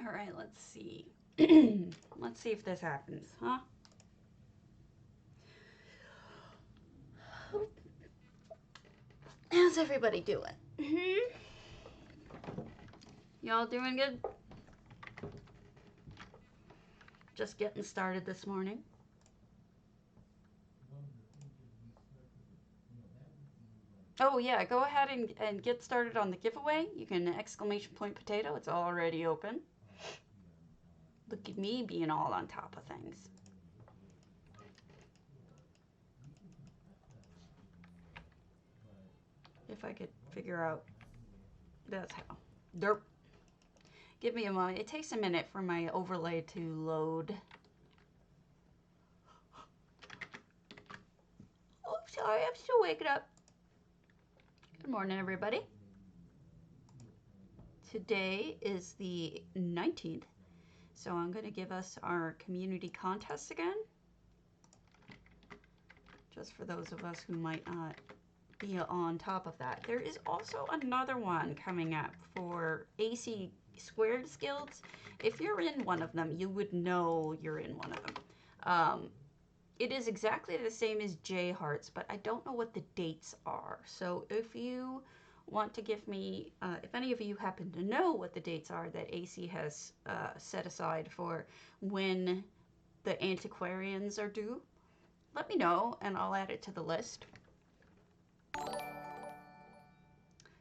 All right, let's see. Let's see if this happens, huh? How's everybody doing? Y'all doing good? Just getting started this morning. Oh yeah, go ahead and get started on the giveaway. You can exclamation point potato. It's already open. Look at me being all on top of things. If I could figure out, that's how. Derp. Give me a moment. It takes a minute for my overlay to load. Oh, sorry, I'm still waking up. Good morning, everybody. Today is the 19th, so I'm going to give us our community contest again. Just for those of us who might not be on top of that. There is also another one coming up for AC squared guilds. If you're in one of them, you would know you're in one of them. It is exactly the same as J Hearts, but I don't know what the dates are. So if you want to give me, if any of you happen to know what the dates are that AC has set aside for when the antiquarians are due, let me know and I'll add it to the list.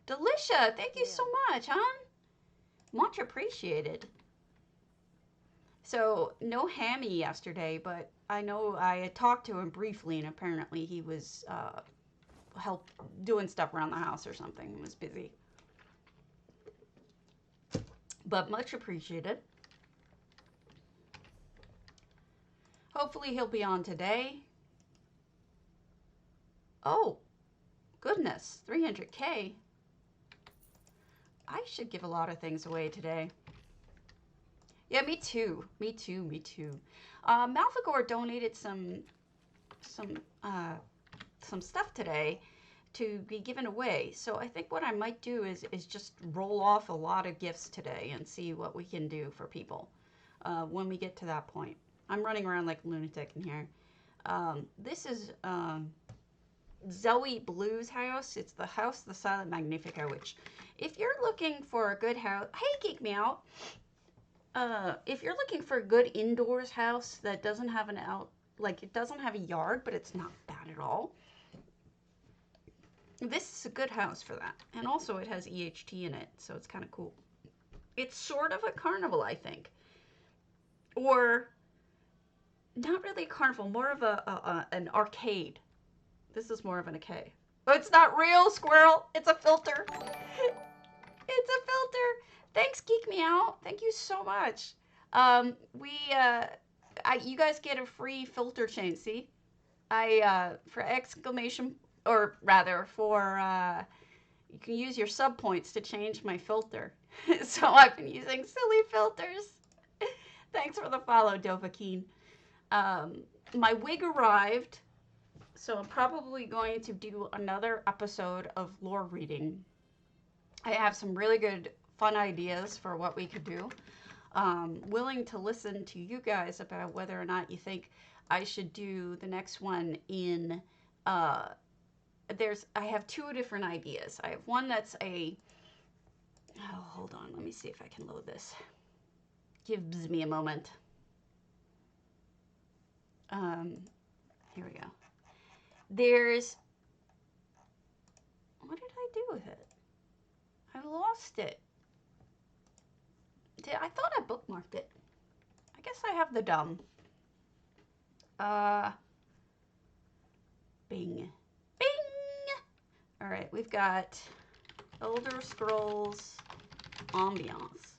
Delicia, thank you so much, hon. Much appreciated. So, no Hammy yesterday, but I know I had talked to him briefly, and apparently he was doing stuff around the house or something. He was busy. But much appreciated. Hopefully he'll be on today. Oh, goodness, 300K. I should give a lot of things away today. Yeah, me too. Me too. Me too. Malfigor donated some stuff today to be given away. So I think what I might do is just roll off a lot of gifts today and see what we can do for people when we get to that point. I'm running around like a lunatic in here. This is Zoe Blue's house. It's the house, the silent Magnifico, which if you're looking for a good house, hey, Geek Me Out. If you're looking for a good indoors house that doesn't have it doesn't have a yard, but it's not bad at all, this is a good house for that. And also it has EHT in it, so it's kind of cool. It's sort of a carnival, I think. Or, not really a carnival, more of an arcade. This is more of an arcade. Oh, it's not real, squirrel. It's a filter. It's a filter. Thanks, Geek Me Out. Thank you so much. You guys get a free filter change. See, for exclamation, or rather for you can use your sub points to change my filter. So I've been using silly filters. Thanks for the follow, Dovahkeen. My wig arrived, so I'm probably going to do another episode of lore reading. I have some really good fun ideas for what we could do. Willing to listen to you guys about whether or not you think I should do the next one in, I have two different ideas. I have one that's hold on, let me see if I can load this. Gives me a moment. Here we go. What did I do with it? I lost it. I thought I bookmarked it. I guess I have the dumb. Bing. Bing! Alright, we've got Elder Scrolls Ambiance.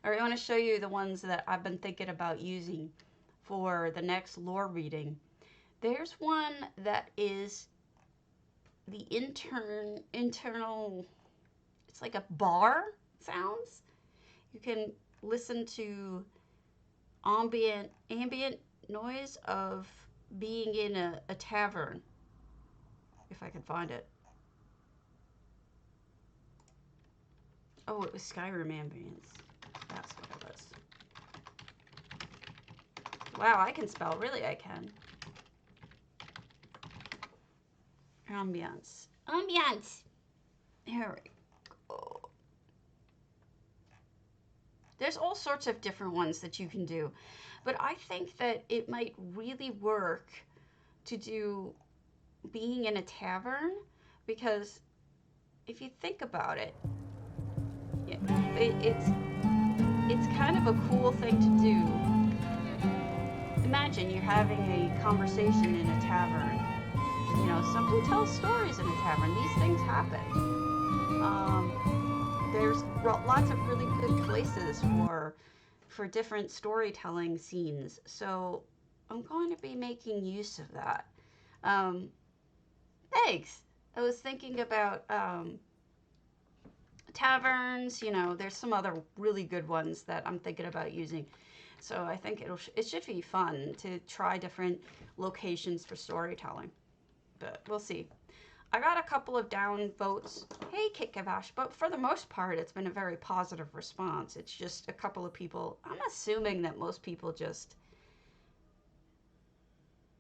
Alright, I want to show you the ones that I've been thinking about using for the next lore reading. There's one that is the internal, it's like a bar sounds. You can listen to ambient noise of being in a tavern, if I can find it. Oh, it was Skyrim ambience. That's what it was. Wow, I can spell. Really, I can. Ambiance. Ambiance. Here we go. There's all sorts of different ones that you can do. But I think that it might really work to do being in a tavern, because if you think about it, it's kind of a cool thing to do. Imagine you're having a conversation in a tavern. You know, somebody tells stories in a tavern. These things happen. There's lots of really good places for different storytelling scenes. So I'm going to be making use of that. Thanks. I was thinking about taverns. You know, there's some other really good ones that I'm thinking about using. So I think it should be fun to try different locations for storytelling. But we'll see. I got a couple of down votes. Hey, Kit Kavash. But for the most part, it's been a very positive response. It's just a couple of people. I'm assuming that most people just...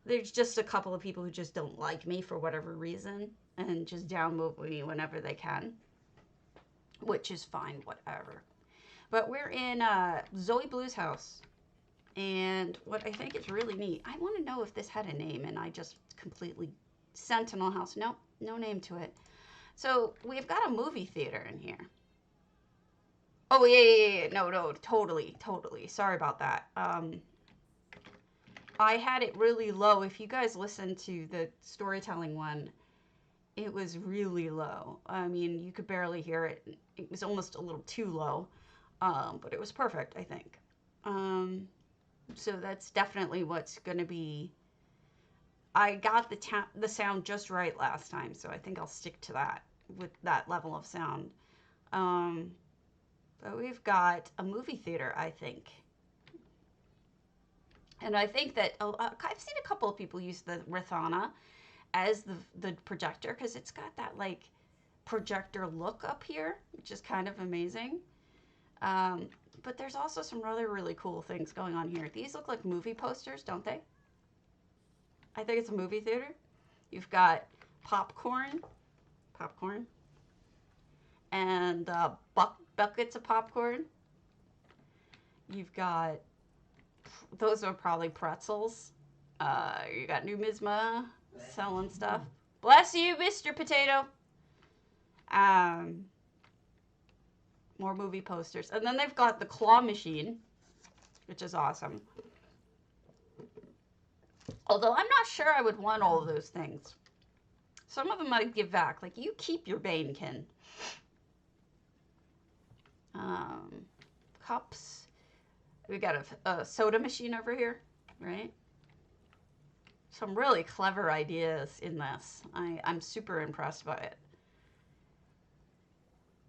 There's just a couple of people who just don't like me for whatever reason. And just downvote me whenever they can. Which is fine, whatever. But we're in Zoe Blue's house. And what I think is really neat... I want to know if this had a name and I just completely... Sentinel House. Nope, no name to it. So we've got a movie theater in here. Oh, yeah. No, totally. Sorry about that. I had it really low. If you guys listened to the storytelling one, it was really low. I mean, you could barely hear it. It was almost a little too low, but it was perfect, I think. So that's definitely what's going to be... I got the sound just right last time, so I think I'll stick to that with that level of sound. But we've got a movie theater, I think. And I think that I've seen a couple of people use the Rathana as the projector, because it's got that like projector look up here, which is kind of amazing. But there's also some really cool things going on here. These look like movie posters, don't they? I think it's a movie theater. You've got popcorn, and buckets of popcorn. You've got, those are probably pretzels. You got Numisma selling stuff. Bless you, Mr. Potato. More movie posters. And then they've got the claw machine, which is awesome. Although I'm not sure I would want all of those things. Some of them I'd give back. Like, you keep your Banekin. Cups. We got a soda machine over here, right? Some really clever ideas in this. I'm super impressed by it.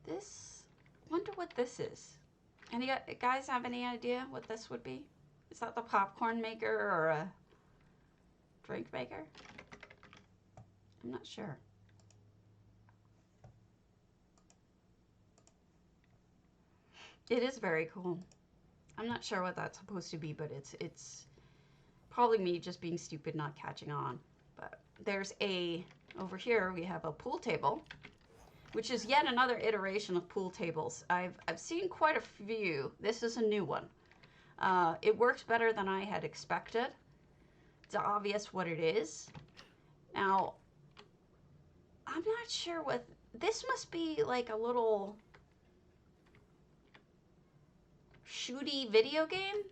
This, wonder what this is. Any guys have any idea what this would be? Is that the popcorn maker or a drink maker? I'm not sure. It is very cool. I'm not sure what that's supposed to be, but it's probably me just being stupid, not catching on. But there's over here we have a pool table, which is yet another iteration of pool tables. I've seen quite a few. This is a new one. It works better than I had expected. It's obvious what it is. Now, I'm not sure what... This must be like a little shooty video game?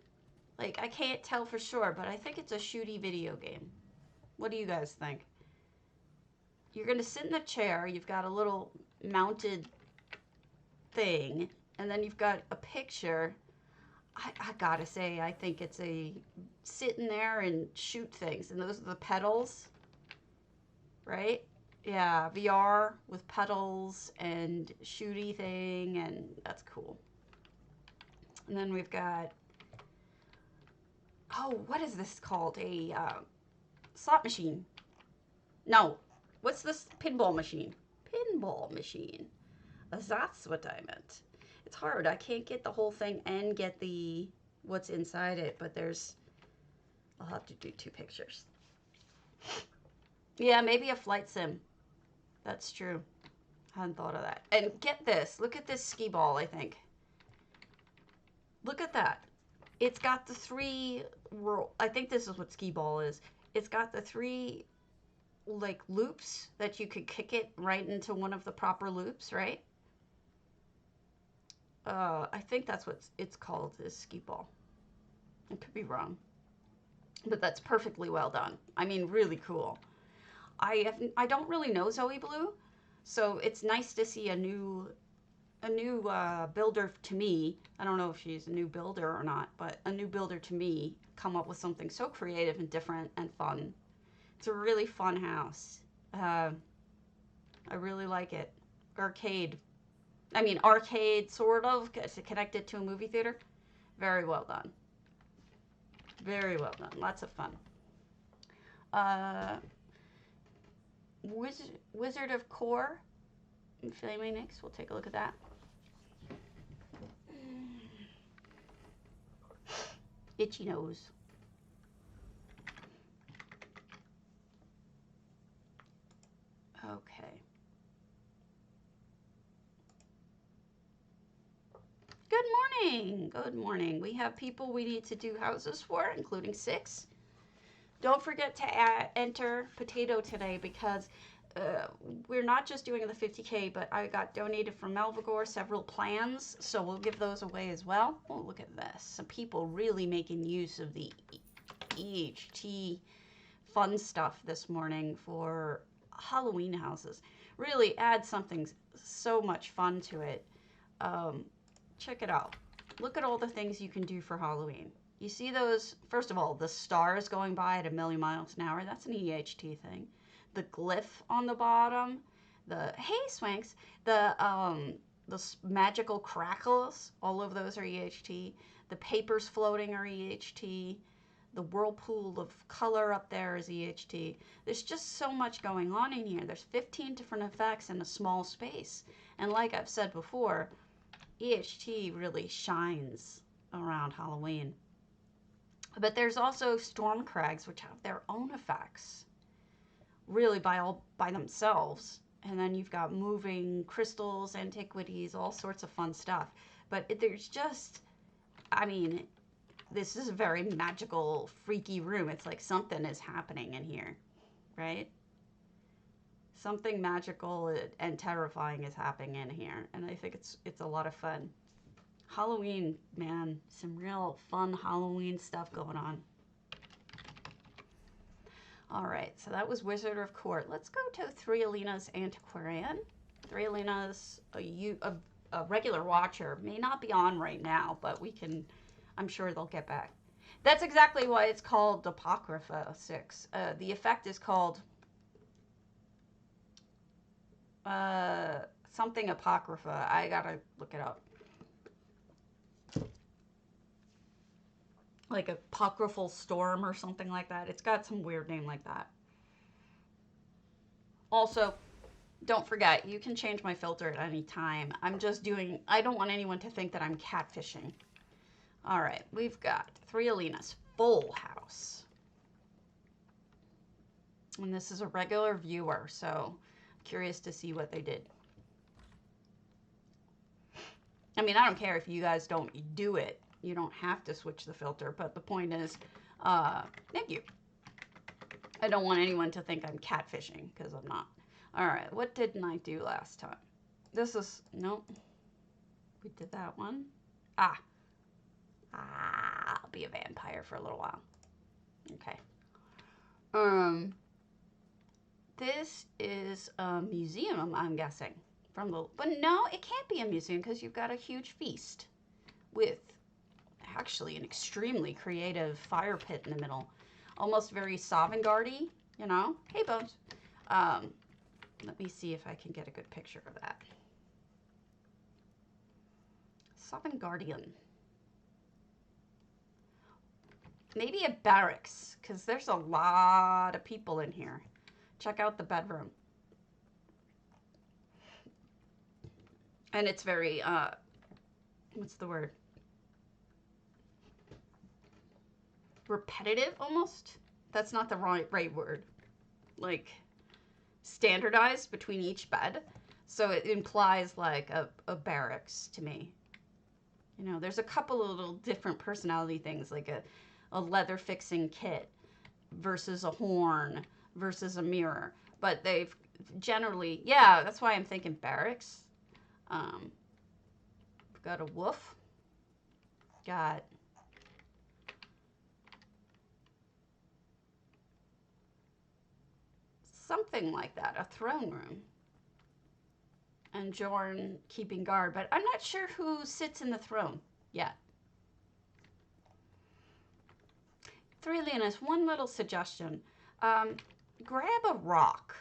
Like, I can't tell for sure, but I think it's a shooty video game. What do you guys think? You're going to sit in the chair. You've got a little mounted thing. And then you've got a picture... I gotta say, I think it's a sit in there and shoot things. And those are the pedals, right? Yeah, VR with pedals and shooty thing, and that's cool. And then we've got, oh, what is this called? A slot machine. No, what's this? Pinball machine. Pinball machine. That's what I meant. It's hard. I can't get the whole thing and get the what's inside it, but there's, I'll have to do 2 pictures. Yeah, maybe a flight sim. That's true. I hadn't thought of that. And get this. Look at this ski ball, I think. Look at that. It's got the 3, I think this is what skee ball is. It's got the 3, like, loops that you could kick it right into one of the proper loops, right? I think that's what it's called, is skee ball. I could be wrong. But that's perfectly well done. I mean, really cool. I don't really know Zoe Blue, so it's nice to see a new builder to me. I don't know if she's a new builder or not, but a new builder to me come up with something so creative and different and fun. It's a really fun house. I really like it. Arcade, sort of, connected to a movie theater. Very well done. Very well done. Lots of fun. Wizard of Core. Flaming Nix. We'll take a look at that. Itchy nose. Okay. Good morning. Good morning. We have people we need to do houses for, including 6. Don't forget to enter potato today, because we're not just doing the 50K, but I got donated from Melvigore several plans, so we'll give those away as well. Oh, look at this. Some people really making use of the EHT fun stuff this morning for Halloween houses. Really add something so much fun to it. Check it out. Look at all the things you can do for Halloween. You see those, first of all, the stars going by at 1,000,000 miles an hour. That's an EHT thing. The glyph on the bottom, the, hey Swanks, the magical crackles, all of those are EHT. The papers floating are EHT. The whirlpool of color up there is EHT. There's just so much going on in here. There's 15 different effects in a small space. And like I've said before, EHT really shines around Halloween. But there's also storm crags, which have their own effects, really by themselves. And then you've got moving crystals, antiquities, all sorts of fun stuff. But there's just, I mean, this is a very magical, freaky room. It's like something is happening in here, right? Something magical and terrifying is happening in here. And I think it's a lot of fun. Halloween, man, some real fun Halloween stuff going on. All right, so that was Wizard of Court. Let's go to 3 Alina's Antiquarian. 3 Alina's a regular watcher. May not be on right now, but we can, I'm sure they'll get back. That's exactly why it's called Apocrypha 6. The effect is called something Apocrypha. I gotta look it up. Like Apocryphal Storm or something like that. It's got some weird name like that. Also, don't forget, you can change my filter at any time. I'm just doing, I don't want anyone to think that I'm catfishing. All right, we've got 3 Alina's full house. And this is a regular viewer, so I'm curious to see what they did. I mean, I don't care if you guys don't do it. You don't have to switch the filter, but the point is, thank you. I don't want anyone to think I'm catfishing, because I'm not. All right, what didn't I do last time? This is, nope. We did that one. I'll be a vampire for a little while. Okay. This is a museum, I'm guessing. But no, it can't be a museum because you've got a huge feast with actually an extremely creative fire pit in the middle. Almost very Sovngardy, you know? Hey, Bones. Let me see if I can get a good picture of that. Sovngardian. Maybe a barracks, because there's a lot of people in here. Check out the bedroom. And it's very what's the word? Repetitive almost? That's not the right word. Like standardized between each bed. So it implies like a barracks to me. You know, there's a couple of little different personality things, like a leather fixing kit versus a horn versus a mirror. But they've generally, yeah, that's why I'm thinking barracks. We've got a woof. Got something like that, a throne room. And Jorn keeping guard, but I'm not sure who sits in the throne yet. Three Leonis, one little suggestion. Grab a rock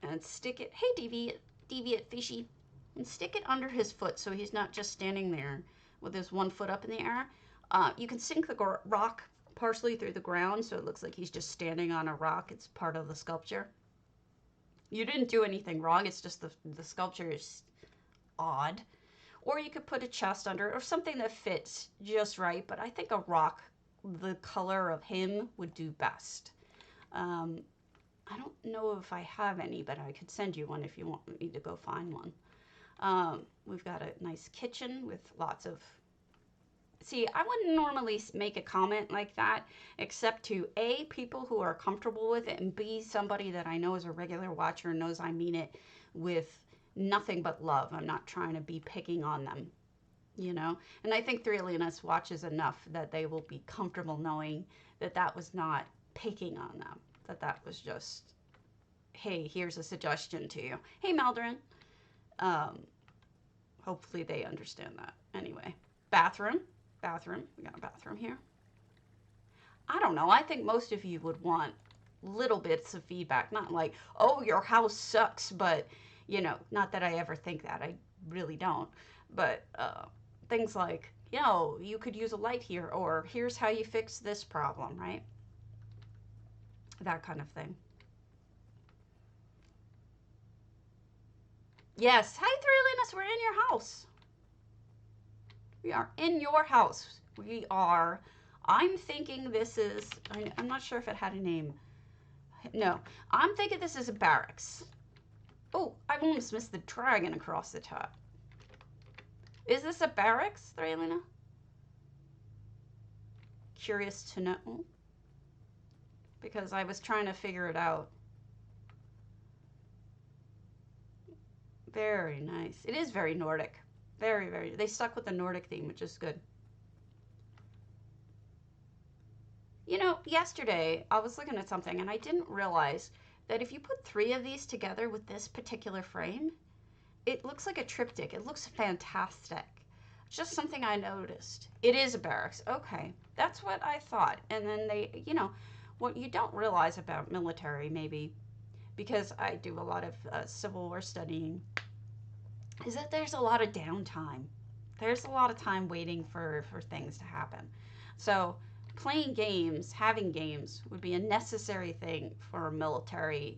and stick it, hey deviate fishy, and stick it under his foot so he's not just standing there with his 1 foot up in the air. You can sink the rock partially through the ground so it looks like he's just standing on a rock. It's part of the sculpture. You didn't do anything wrong. It's just the sculpture is odd. Or you could put a chest under or something that fits just right. But I think a rock, the color of him, would do best. I don't know if I have any, but I could send you one if you want me to go find one. We've got a nice kitchen with lots of... See, I wouldn't normally make a comment like that, except to A, people who are comfortable with it, and B, somebody that I know is a regular watcher and knows I mean it with nothing but love. I'm not trying to be picking on them, you know? And I think Three Leonis watches enough that they will be comfortable knowing that that was not picking on them, that was just, hey, here's a suggestion to you. Hey, Maldorin. Hopefully they understand that. Anyway, bathroom. We got a bathroom here. I don't know. I think most of you would want little bits of feedback. Not like, oh, your house sucks, but, you know, not that I ever think that. I really don't. But things like, you know, you could use a light here, or here's how you fix this problem, right? That kind of thing. Yes. Hi, Three Leonis. We're in your house. We are in your house. We are, I'm thinking this is, I'm not sure if it had a name. No, I'm thinking this is a barracks. Oh, I almost missed the dragon across the top. Is this a barracks, Threlina? Curious to know. Because I was trying to figure it out. Very nice. It is very Nordic. Very, very. They stuck with the Nordic theme, which is good. You know, yesterday I was looking at something and I didn't realize that if you put 3 of these together with this particular frame, it looks like a triptych. It looks fantastic. Just something I noticed. It is a barracks. Okay, that's what I thought. And then they, you know, what you don't realize about military, maybe, because I do a lot of Civil War studying, is that there's a lot of downtime. There's a lot of time waiting for things to happen. So playing games, having games would be a necessary thing for military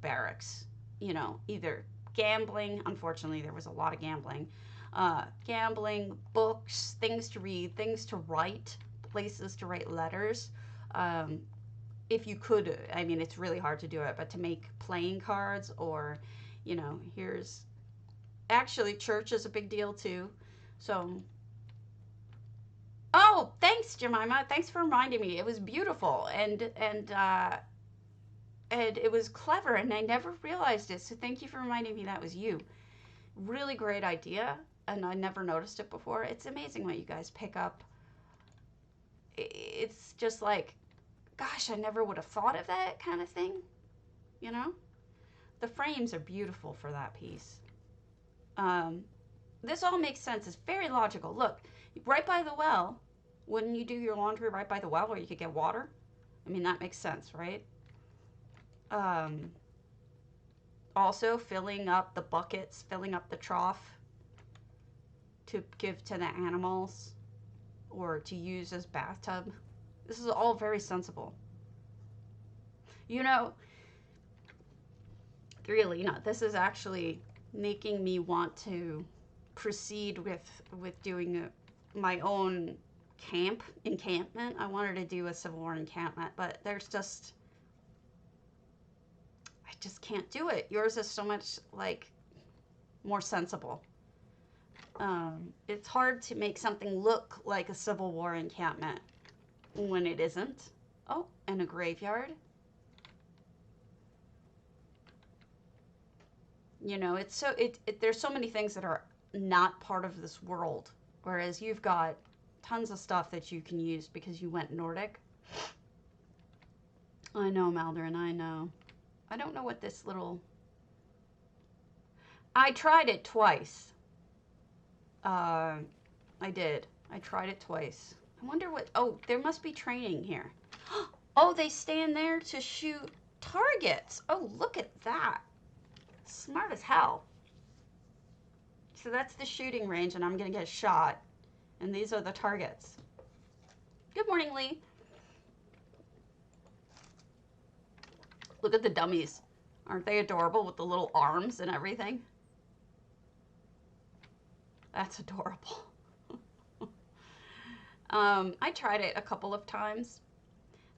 barracks. You know, either gambling, unfortunately there was a lot of gambling, gambling, books, things to read, things to write, places to write letters. If you could, I mean, it's really hard to do it, but to make playing cards or, you know, here's, actually, church is a big deal too. So, oh, thanks, Jemima. Thanks for reminding me. It was beautiful and it was clever, and I never realized it. So thank you for reminding me that was you. Really great idea, and I never noticed it before. It's amazing what you guys pick up. It's just like, gosh, I never would have thought of that kind of thing. You know, the frames are beautiful for that piece. This all makes sense. It's very logical. Look, right by the well, wouldn't you do your laundry right by the well where you could get water? I mean, that makes sense, right? Also filling up the buckets, filling up the trough to give to the animals or to use as bathtub. This is all very sensible. You know, really, this is actually making me want to proceed with doing my own encampment. I wanted to do a Civil War encampment, but there's just, I just can't do it. Yours is so much like more sensible. It's hard to make something look like a Civil War encampment when it isn't. Oh, and a graveyard. You know, it's so there's so many things that are not part of this world, whereas you've got tons of stuff that you can use because you went Nordic. I know, Maldorin, I know. I don't know what this little... I tried it twice. I did. I tried it twice. I wonder what... Oh, there must be training here. Oh, they stand there to shoot targets. Oh, look at that. Smart as hell. So that's the shooting range, and I'm going to get shot. And these are the targets. Good morning, Lee. Look at the dummies. Aren't they adorable with the little arms and everything? That's adorable. I tried it a couple of times,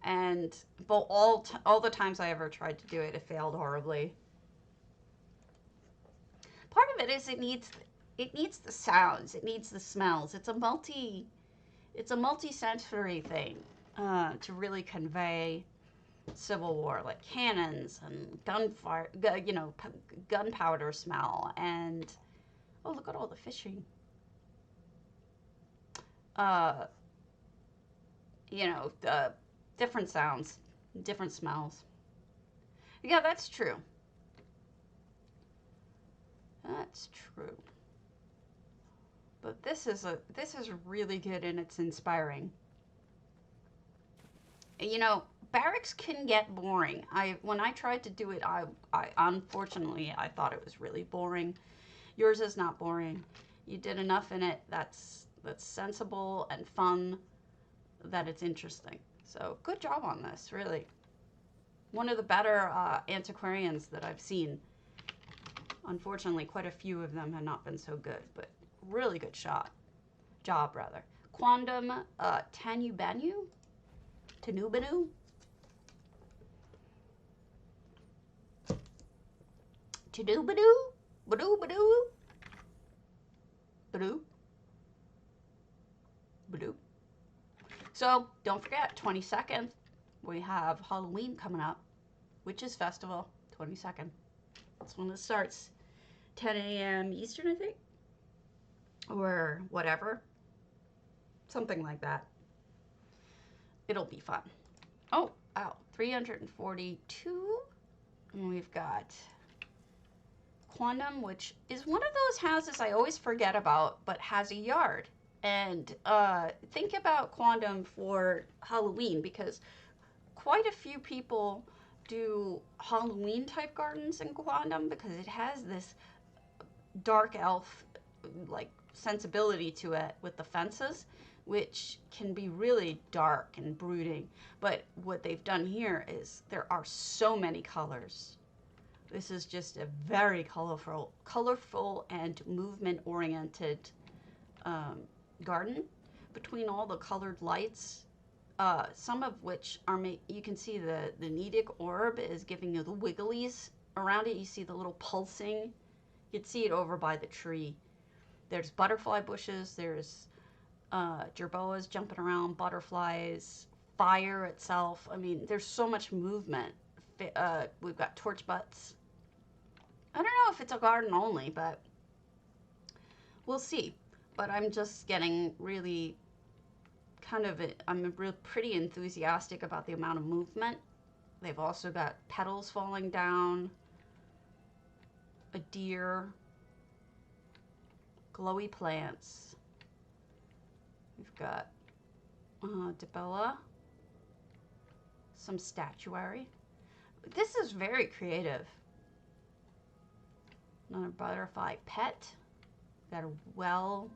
and all the times I ever tried to do it, it failed horribly. Part of it is it needs the sounds, it needs the smells. It's a multi-sensory thing to really convey Civil War, like cannons and gunfire, you know, gunpowder smell, and oh, look at all the fishing. You know, the different sounds, different smells. Yeah, that's true. That's true. But this is really good, and it's inspiring. You know, Barracks can get boring. When I tried to do it, I unfortunately I thought it was really boring. Yours is not boring. You did enough in it that's sensible and fun, that it's interesting. So good job on this, really. One of the better antiquarians that I've seen. Unfortunately, quite a few of them have not been so good, but really good job, rather. Quondam Tanubanu? Tanubanu? Tanubanu? Badoo badoo? Badoo? Badoo? So, don't forget, 22nd, we have Halloween coming up, Witches Festival, 22nd. That's when it starts. 10 a.m. Eastern, I think? Or whatever. Something like that. It'll be fun. Oh, wow. 342. And we've got Quondam, which is one of those houses I always forget about, but has a yard. And think about Quondam for Halloween, because quite a few people do Halloween type gardens in Quondam because it has this dark elf like sensibility to it with the fences, which can be really dark and brooding. But what they've done here is there are so many colors. This is just a very colorful and movement oriented garden. Between all the colored lights, some of which are you can see the Nedic orb is giving you the wigglies around it. You see the little pulsing. You can see it over by the tree. There's butterfly bushes. There's jerboas jumping around, butterflies, fire itself. I mean, there's so much movement. We've got torch butts. I don't know if it's a garden only, but we'll see. But I'm just getting really I'm pretty enthusiastic about the amount of movement. They've also got petals falling down, a deer, glowy plants. We've got Debella, some statuary. This is very creative. Another butterfly pet. Got a well.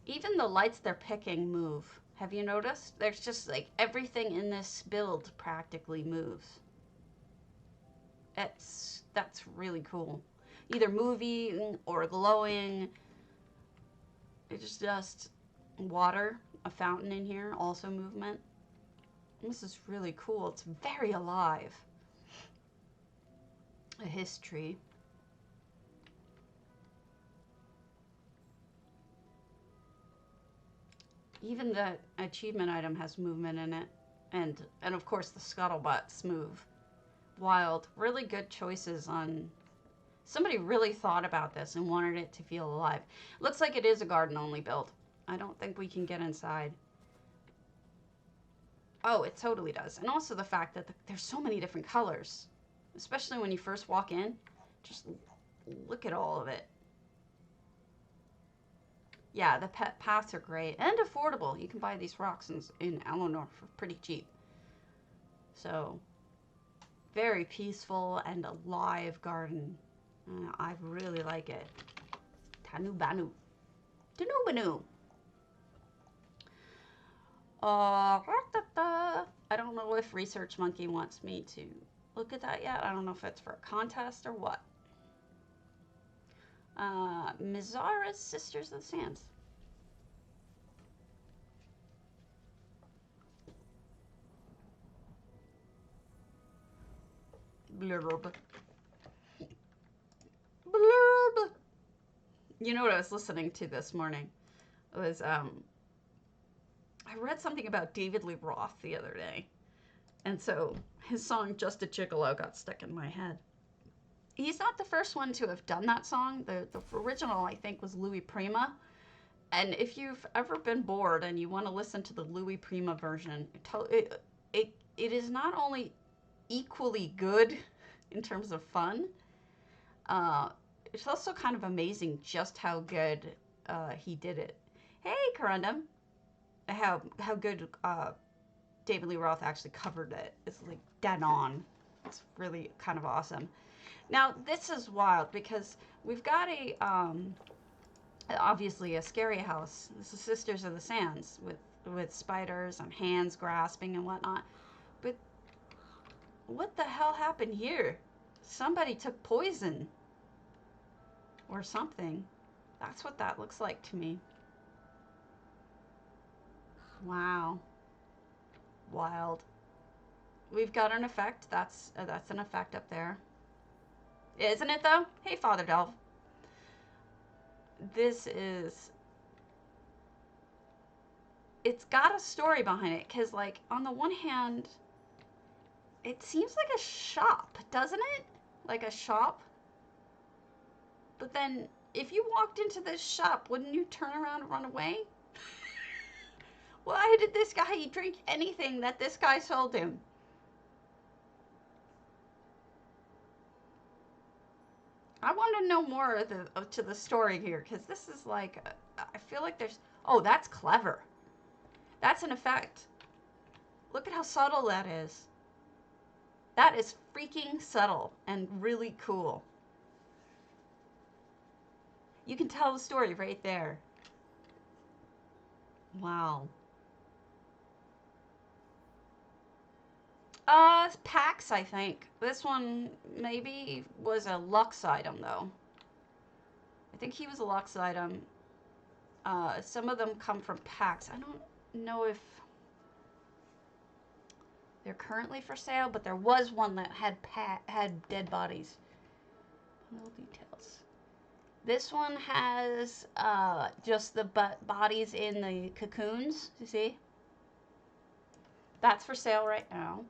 Even the lights they're picking move. Have you noticed? There's just like everything in this build practically moves. That's really cool. either moving or glowing. It's just water, a fountain in here, also movement. This is really cool. It's very alive. A history. Even the achievement item has movement in it. And of course the scuttlebutts move. Wild. Really good choices on... Somebody really thought about this and wanted it to feel alive. Looks like it is a garden-only build. I don't think we can get inside. Oh, it totally does. And also the fact that there's so many different colors. Especially when you first walk in. Just look at all of it. Yeah, the pet paths are great. And affordable. You can buy these rocks in Eleanor for pretty cheap. So, very peaceful and alive garden. I really like it. Tanu Banu. Tanu Banu. I don't know if Research Monkey wants me to look at that yet. I don't know if it's for a contest or what. Mizara's Sisters of the Sands. Blurb. Blurb. You know what I was listening to this morning? It was, I read something about David Lee Roth the other day. And so his song, Just a Gigolo, got stuck in my head. He's not the first one to have done that song. The original, I think, was Louis Prima. And if you've ever been bored and you want to listen to the Louis Prima version, it is not only equally good in terms of fun, it's also kind of amazing just how good he did it. Hey, Corundum. How good David Lee Roth actually covered it. It's like dead on. It's really kind of awesome. Now, this is wild because we've got a, obviously a scary house. This is Sisters of the Sands with spiders and hands grasping and whatnot. But what the hell happened here? Somebody took poison. Or something. That's what that looks like to me. Wow. Wild. We've got an effect. That's an effect up there. Isn't it, though? Hey, Father Delve. This is... It's got a story behind it, because, like, on the one hand, it seems like a shop, doesn't it? Like a shop. But then, if you walked into this shop, wouldn't you turn around and run away? Why did this guy drink anything that this guy sold him? I want to know more to the story here, because this is like, I feel like there's... Oh, that's clever. That's an effect. Look at how subtle that is. That is freaking subtle and really cool. You can tell the story right there. Wow. Packs, I think. This one maybe was a Lux item, though. I think he was a Lux item. Some of them come from packs. I don't know if they're currently for sale, but there was one that had dead bodies. No details. This one has just the bodies in the cocoons, you see? That's for sale right now.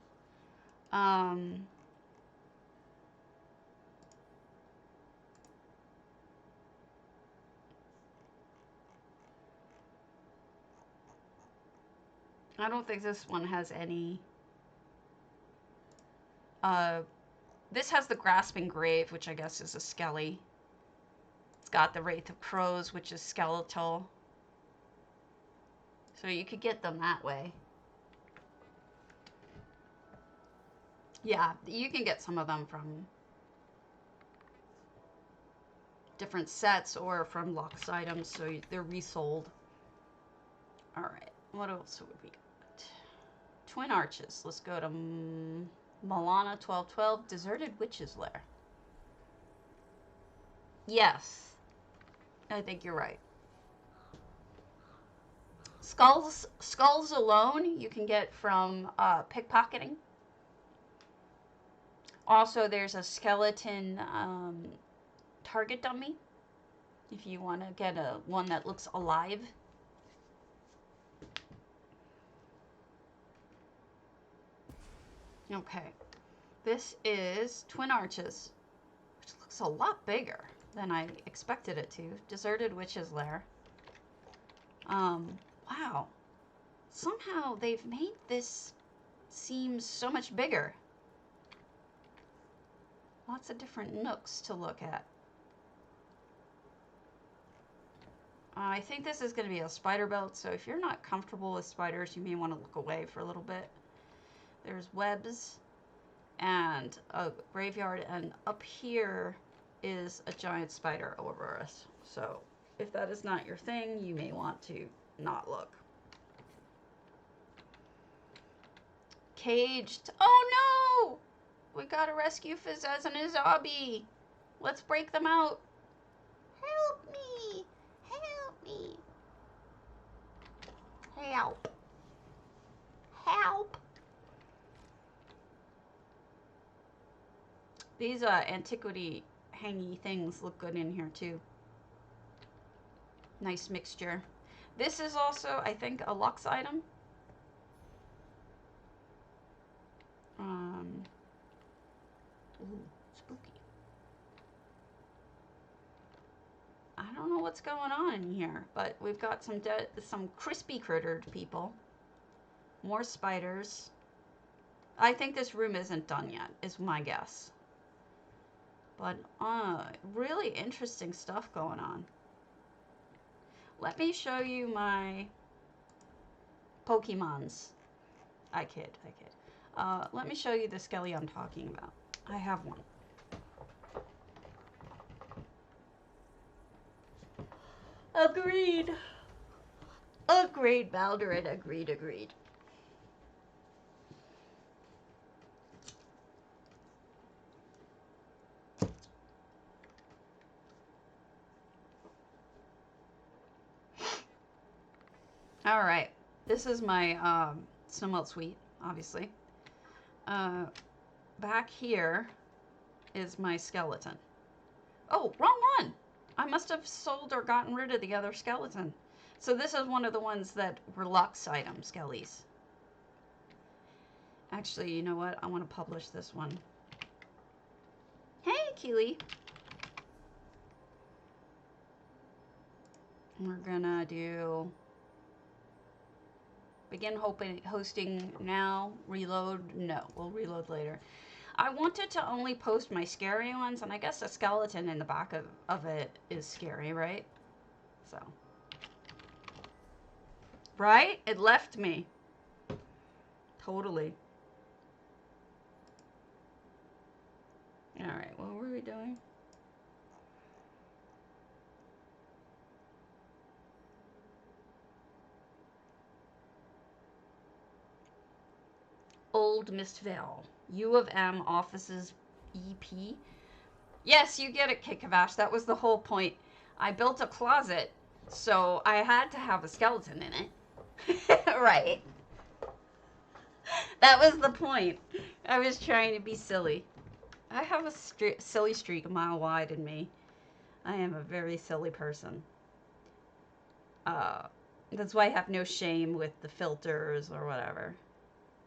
I don't think this one has any. This has the Grasping Grave, which I guess is a skelly. It's got the Wraith of Crows, which is skeletal. So you could get them that way. Yeah, you can get some of them from different sets or from Lux items, so they're resold. Alright, what else would we got? Twin Arches. Let's go to Milana 1212, Deserted Witch's Lair. Yes, I think you're right. Skulls alone you can get from pickpocketing. Also, there's a skeleton target dummy if you want to get one that looks alive. Okay, this is Twin Arches, which looks a lot bigger than I expected it to. Deserted Witch's Lair. Wow. Somehow they've made this seem so much bigger. Lots of different nooks to look at. I think this is going to be a spider belt, so if you're not comfortable with spiders, you may want to look away for a little bit. There's webs and a graveyard, and up here is a giant spider over us. So if that is not your thing, you may want to not look. Caged. Oh no! We gotta rescue Fizzaz and his hobby. Let's break them out. Help me! Help me! Help! Help! These antiquity hangy things look good in here too. Nice mixture. This is also, I think, a luxe item. Ooh, spooky. I don't know what's going on in here, but we've got some crispy crittered people. More spiders. I think this room isn't done yet, is my guess. But really interesting stuff going on. Let me show you my Pokemons. I kid. Let me show you the skelly I'm talking about. I have one. Agreed. Agreed, Baldurin. Agreed. All right. This is my Snowmelt Suite, obviously. Back here is my skeleton. Oh, wrong one! I must have sold or gotten rid of the other skeleton. So this is one of the ones that were luxe item skellies. Actually, you know what? I want to publish this one. Hey, Keely. We're gonna do begin hosting now, reload. No, we'll reload later. I wanted to only post my scary ones, and I guess the skeleton in the back of it is scary, right? So. Right? It left me. Totally. Alright, what were we doing? Old Mistveil. UofM Offices EP. Yes, you get it, Kikavash. That was the whole point. I built a closet, so I had to have a skeleton in it. Right. That was the point. I was trying to be silly. I have a silly streak a mile wide in me. I am a very silly person. That's why I have no shame with the filters or whatever.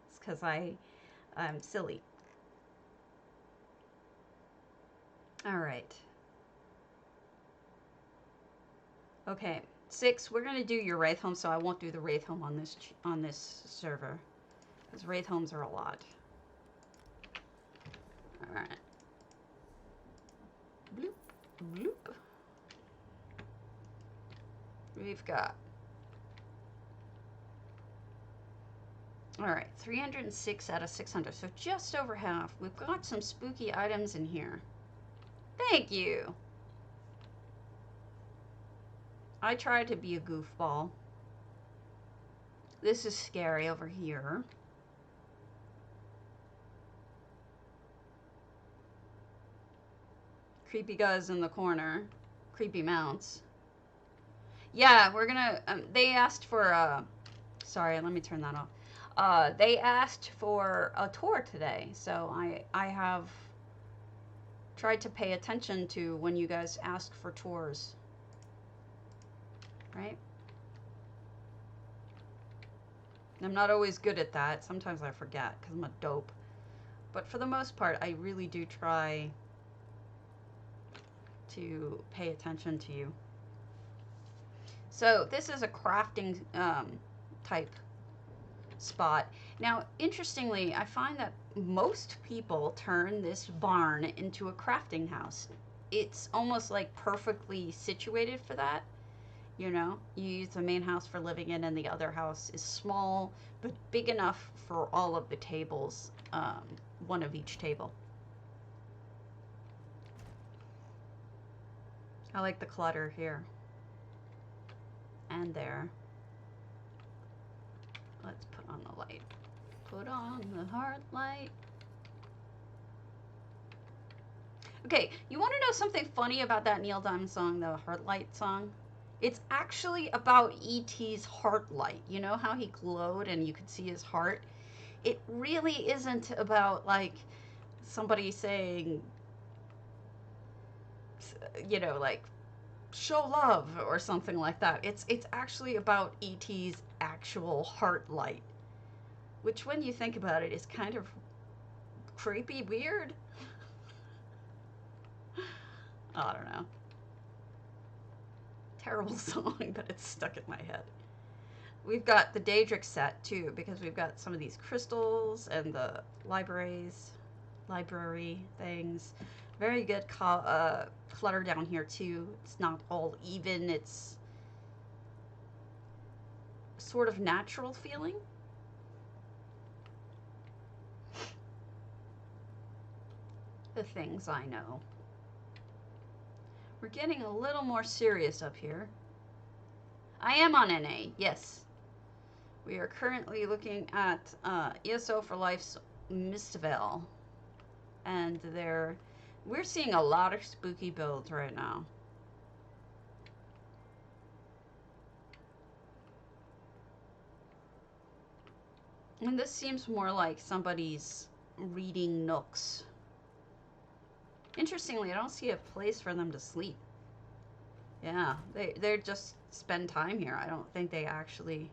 It's because I'm silly. All right. Okay, 6. We're gonna do your wraithhome, so I won't do the wraithhome on this server, because wraithhomes are a lot. All right. Bloop, bloop. We've got. All right, 306 out of 600, so just over half. We've got some spooky items in here. Thank you. I tried to be a goofball. This is scary over here. creepy guys in the corner. Creepy mounts. Yeah, we're gonna, they asked for, sorry, let me turn that off. They asked for a tour today, so I have tried to pay attention to when you guys ask for tours. Right? I'm not always good at that. Sometimes I forget because I'm a dope. But for the most part, I really do try to pay attention to you. So this is a crafting type spot. Now, interestingly, I find that most people turn this barn into a crafting house. It's almost like perfectly situated for that. You know, you use the main house for living in, and the other house is small, but big enough for all of the tables, one of each table. I like the clutter here and there. Let's put on the light. Put on the heart light. Okay, you want to know something funny about that Neil Diamond song, the Heart Light song? It's actually about E.T.'s heart light. You know how he glowed and you could see his heart? It really isn't about, like, somebody saying, you know, like, show love or something like that. It's actually about E.T.'s actual heart light, which, when you think about it, is kind of creepy weird. I don't know. Terrible song, but it's stuck in my head. We've got the Daedric set too, because we've got some of these crystals and the library things. Very good clutter down here too. It's not all even. It's sort of natural feeling. The things I know. We're getting a little more serious up here. I am on NA, yes. We are currently looking at ESO for Life's Mistveil. And we're seeing a lot of spooky builds right now. And this seems more like somebody's reading nooks. Interestingly, I don't see a place for them to sleep. Yeah, they just spend time here. I don't think they actually...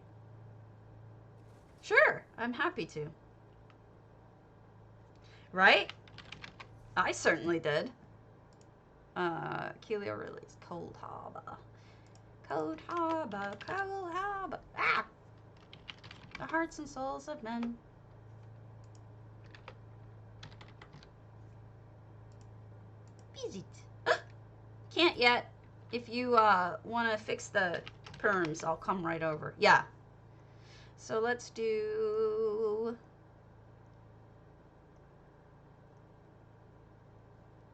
Sure, I'm happy to. Right? I certainly did. Keelio release. Coldharbour. Coldharbour. Coldharbour. Ah! The hearts and souls of men. Visit. Can't yet. If you want to fix the perms, I'll come right over. Yeah. So let's do...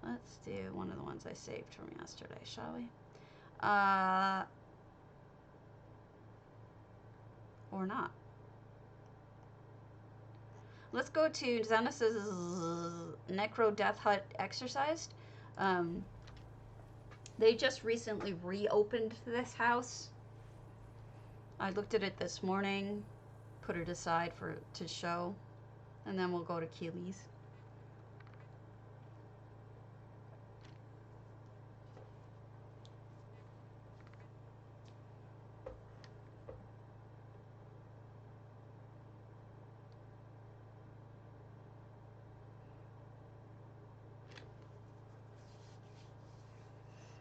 Let's do one of the ones I saved from yesterday, shall we? Or not. Let's go to Xenos's Necro Death Hut Exorcised. They just recently reopened this house. I looked at it this morning, put it aside to show, and then we'll go to Keely's.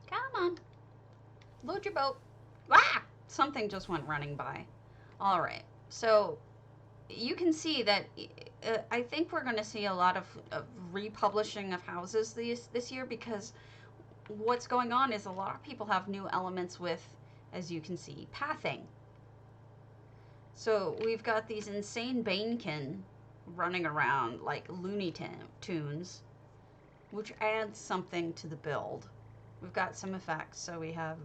Come on. Load your boat. Ah! Something just went running by. All right. So you can see that I think we're going to see a lot of republishing of houses this year, because what's going on is a lot of people have new elements with, as you can see, pathing. So we've got these insane Banekin running around like Looney Tunes, which adds something to the build. We've got some effects. So we have,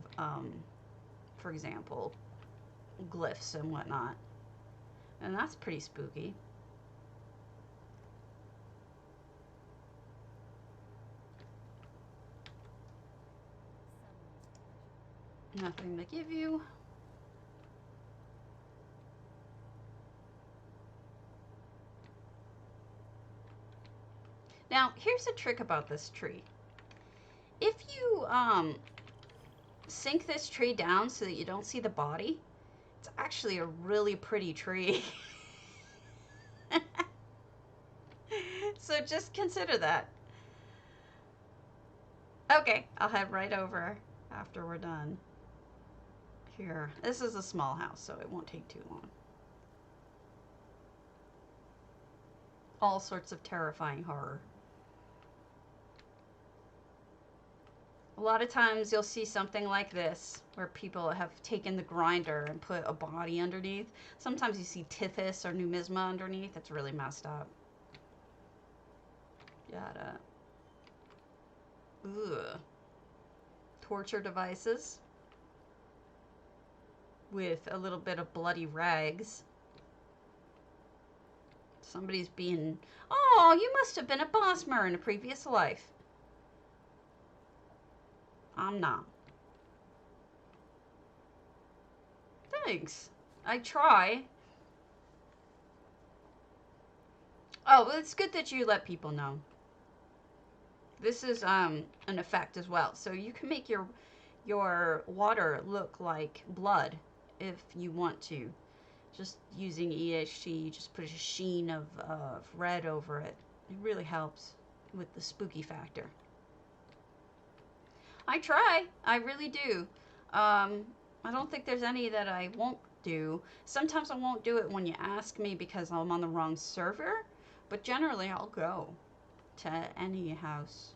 for example, glyphs and whatnot. And that's pretty spooky. Nothing to give you. Now, here's a trick about this tree. If you sink this tree down so that you don't see the body, it's actually a really pretty tree. So just consider that. Okay, I'll head right over after we're done. Here, this is a small house, so it won't take too long. All sorts of terrifying horror. A lot of times you'll see something like this, where people have taken the grinder and put a body underneath. Sometimes you see typhus or numisma underneath. It's really messed up. Yada. Ugh. Torture devices with a little bit of bloody rags. Somebody's being, oh, you must have been a bossmer in a previous life. I'm not. Thanks. I try. Oh, well, it's good that you let people know. This is an effect as well. So you can make your water look like blood if you want to. Just using EHT, just put a sheen of red over it. It really helps with the spooky factor. I try. I really do. I don't think there's any that I won't do. Sometimes I won't do it when you ask me because I'm on the wrong server, but generally I'll go to any house.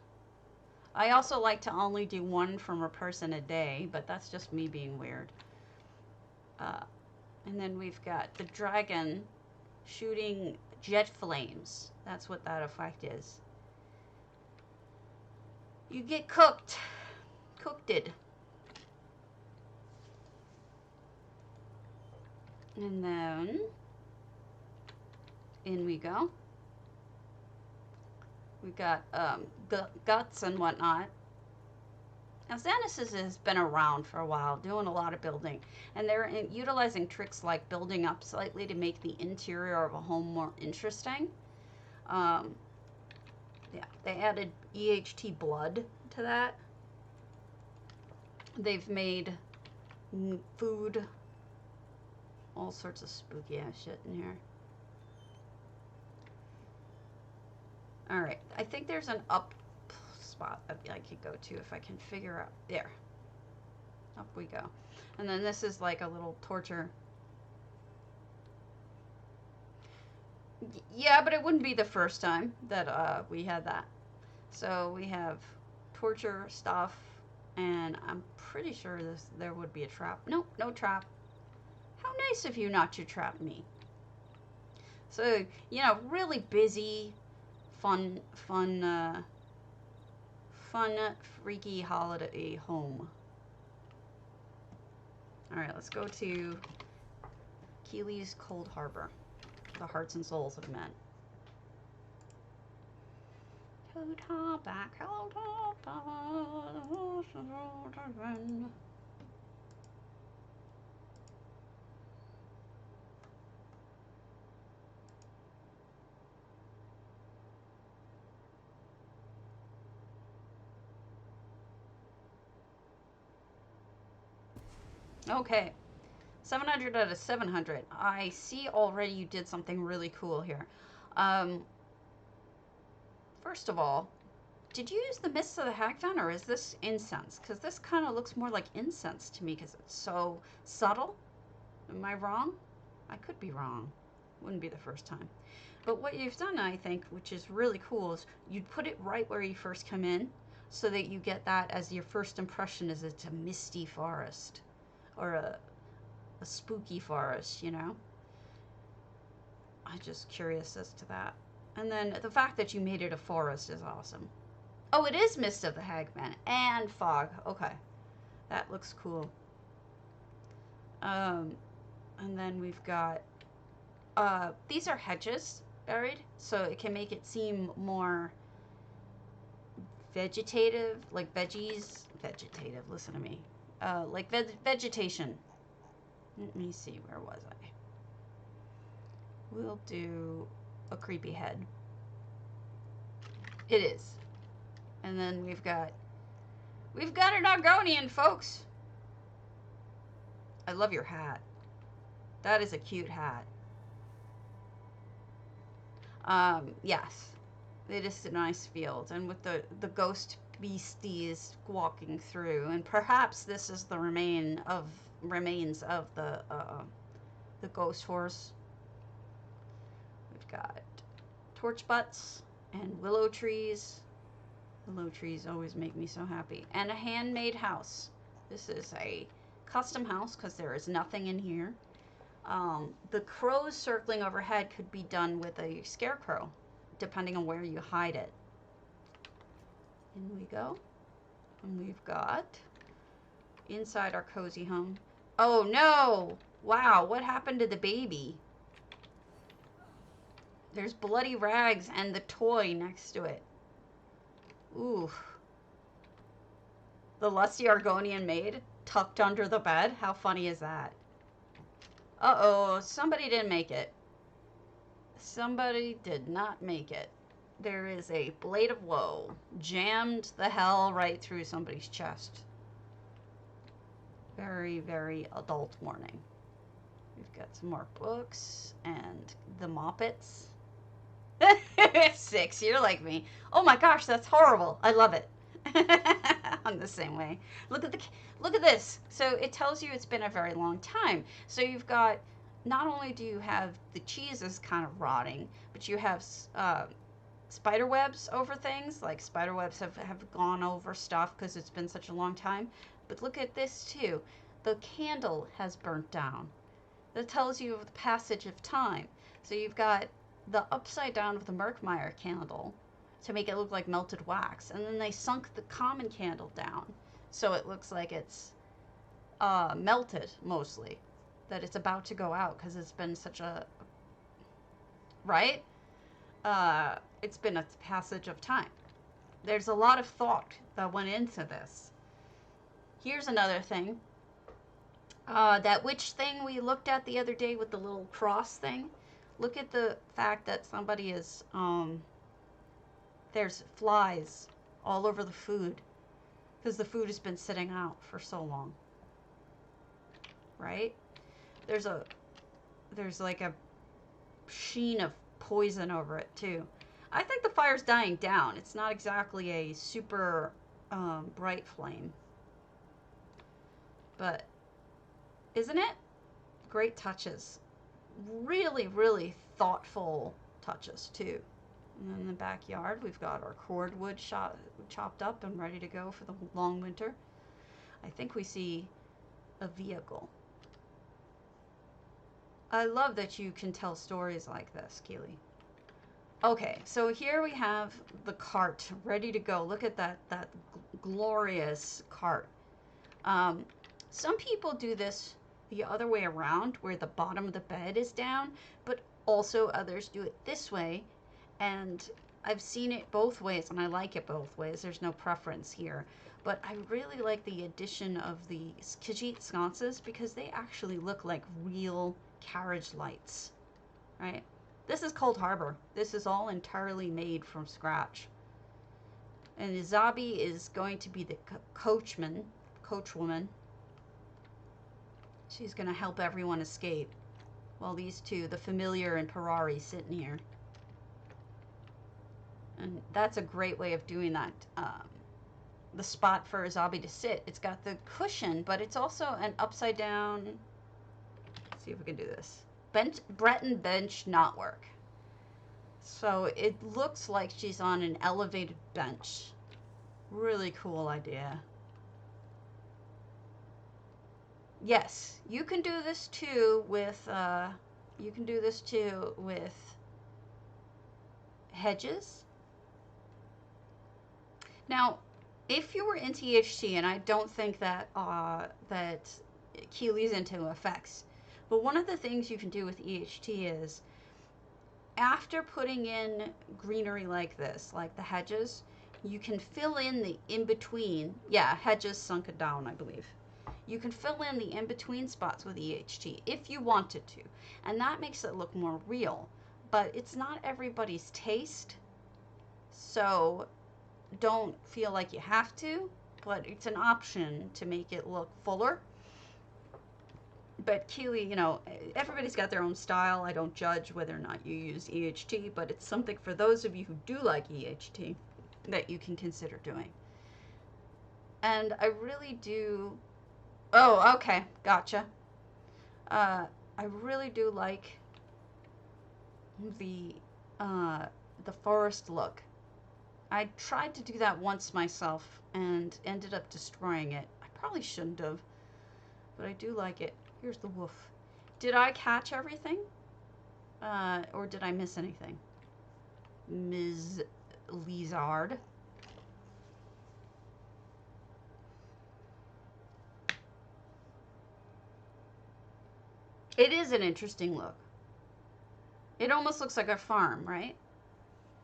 I also like to only do one from a person a day, but that's just me being weird. And then we've got the dragon shooting jet flames. That's what that effect is. You get cooked. Cooked-ed. And then in we go. We got guts and whatnot. Now, Xanis has been around for a while, doing a lot of building, and they're utilizing tricks like building up slightly to make the interior of a home more interesting. Yeah, they added EHT blood to that. They've made food, all sorts of spooky ass shit in here. All right, I think there's an up spot that I could go to if I can figure out. There. Up we go. And then this is like a little torture. Yeah, but it wouldn't be the first time that we had that. So we have torture stuff, and I'm pretty sure there would be a trap. Nope, no trap. How nice of you not to trap me. So, you know, really busy, fun, freaky holiday home. All right, let's go to Keely's Coldharbour, the hearts and souls of men. Okay, 700 out of 700. I see already you did something really cool here. First of all, did you use the Mists of the Hagfen, or is this incense? Because this kind of looks more like incense to me because it's so subtle. Am I wrong? I could be wrong. Wouldn't be the first time. But what you've done, I think, which is really cool, is you'd put it right where you first come in so that you get that as your first impression is it's a misty forest. Or a spooky forest, you know? I'm just curious as to that. And then the fact that you made it a forest is awesome. Oh, it is Mist of the Hagman and Fog. Okay. That looks cool. And then we've got... these are hedges buried, so it can make it seem more vegetative, like veggies. Vegetative, listen to me. like vegetation. Let me see, where was I? We'll do a creepy head. It is. And then we've got an Argonian, folks. I love your hat. That is a cute hat. Yes, it is a nice field, and with the ghost beasties walking through, and perhaps this is the remains of the ghost horse. We've got torch butts and willow trees. Willow trees always make me so happy. And a handmade house. This is a custom house because there is nothing in here. The crows circling overhead could be done with a scarecrow, depending on where you hide it. In we go. And we've got inside our cozy home. Oh no! Wow, what happened to the baby? There's bloody rags and the toy next to it. Ooh. The lusty Argonian maid tucked under the bed. How funny is that? Uh-oh, somebody didn't make it. Somebody did not make it. There is a blade of woe. Jammed the hell right through somebody's chest. Very, very adult warning. We've got some more books and the Moppets. 6, you're like me. Oh my gosh, that's horrible. I love it. I'm the same way. Look at this. So it tells you it's been a very long time. So you've got, not only do you have the cheeses kind of rotting, but you have spider webs over things. Like spider webs have gone over stuff because it's been such a long time. But look at this too. The candle has burnt down. That tells you of the passage of time. So you've got the upside down of the Merkmeyer candle to make it look like melted wax, and then they sunk the common candle down so it looks like it's melted mostly, that it's about to go out because it's been such a it's been a passage of time. There's a lot of thought that went into this. Here's another thing, that witch thing we looked at the other day with the little cross thing. Look at the fact that somebody is, there's flies all over the food because the food has been sitting out for so long, right? There's like a sheen of poison over it too. I think the fire's dying down. It's not exactly a super bright flame, but isn't it? Great touches. Really, really thoughtful touches too. And then in the backyard, we've got our cordwood chopped up and ready to go for the long winter. I think we see a vehicle. I love that you can tell stories like this, Keely. Okay, so here we have the cart ready to go. Look at that glorious cart. Some people do this the other way around, where the bottom of the bed is down, but also others do it this way, and I've seen it both ways, and I like it both ways. There's no preference here, but I really like the addition of the Khajiit sconces because they actually look like real carriage lights, right? This is Coldharbour. This is all entirely made from scratch, and Izabi is going to be the coachwoman. She's going to help everyone escape, while these two, the familiar and Parari, sitting here. And that's a great way of doing that. The spot for Izabi to sit, it's got the cushion, but it's also an upside down. Let's see if we can do this. Breton bench not work. So it looks like she's on an elevated bench. Really cool idea. Yes, you can do this too with hedges. Now, if you were into EHT, and I don't think that that Keely's into effects, but one of the things you can do with EHT is, after putting in greenery like this, like the hedges, you can fill in the in-between. Yeah, hedges sunken down, I believe. You can fill in the in-between spots with EHT if you wanted to, and that makes it look more real. But it's not everybody's taste, so don't feel like you have to, but it's an option to make it look fuller. But Keeley, you know, everybody's got their own style. I don't judge whether or not you use EHT, but it's something for those of you who do like EHT that you can consider doing. And I really do... Oh, okay, gotcha. I really do like the forest look. I tried to do that once myself and ended up destroying it. I probably shouldn't have, but I do like it. Here's the wolf. Did I catch everything? Or did I miss anything? Ms. Lizard. It is an interesting look. It almost looks like a farm, right?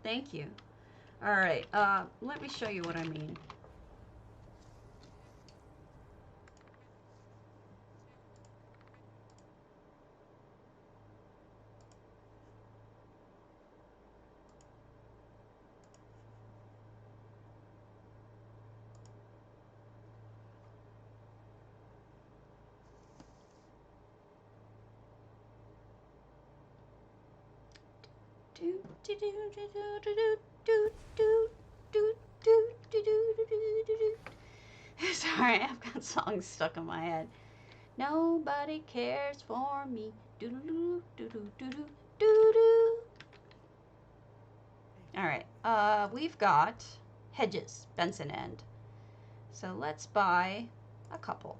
Thank you. All right, let me show you what I mean. Sorry, I've got songs stuck in my head. Nobody cares for me. All right, we've got hedges, Benson end. So let's buy a couple.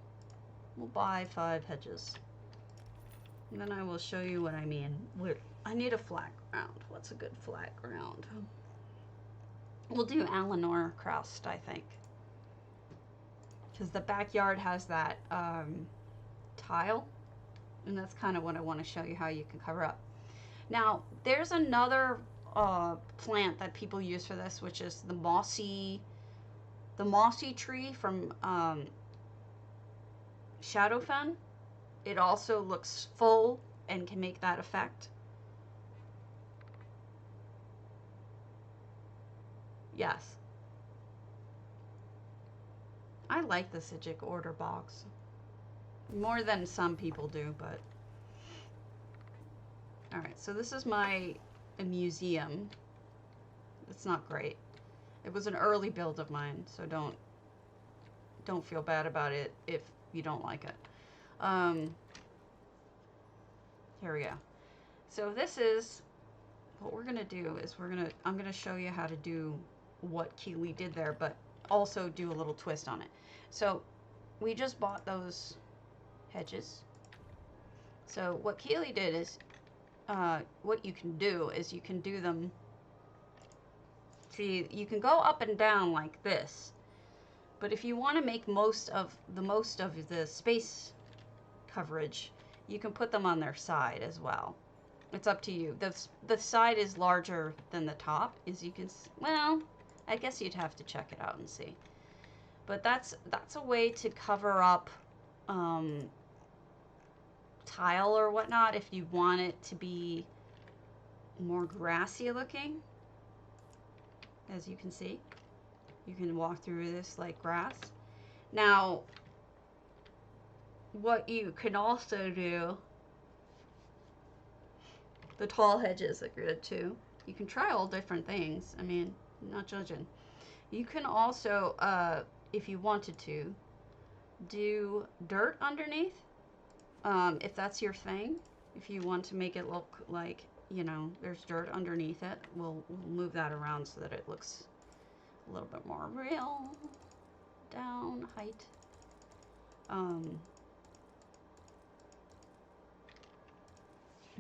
We'll buy 5 hedges. And then I will show you what I mean. I need a flat ground. What's a good flat ground? We'll do Eleanor crust, I think. Because the backyard has that tile. And that's kind of what I want to show you how you can cover up. Now, there's another plant that people use for this, which is the mossy tree from Shadowfen. It also looks full and can make that effect. Yes. I like the Sijic order box. More than some people do, but... Alright, so this is my museum. It's not great. It was an early build of mine, so don't feel bad about it if you don't like it. Here we go. So this is what we're gonna do is I'm gonna show you how to do what Keeley did there, but also do a little twist on it. So we just bought those hedges. So what Keeley did is what you can do is you can do them. See, you can go up and down like this, but if you want to make most of the space coverage, you can put them on their side as well. It's up to you. The side is larger than the top, as you can. Well, I guess you'd have to check it out and see. But that's a way to cover up tile or whatnot if you want it to be more grassy looking. As you can see, you can walk through this like grass. Now, what you can also do, the tall hedges are good too. You can try all different things. I mean, I'm not judging. You can also, if you wanted to, do dirt underneath, if that's your thing. If you want to make it look like, you know, there's dirt underneath it, we'll move that around so that it looks a little bit more real. Down, height.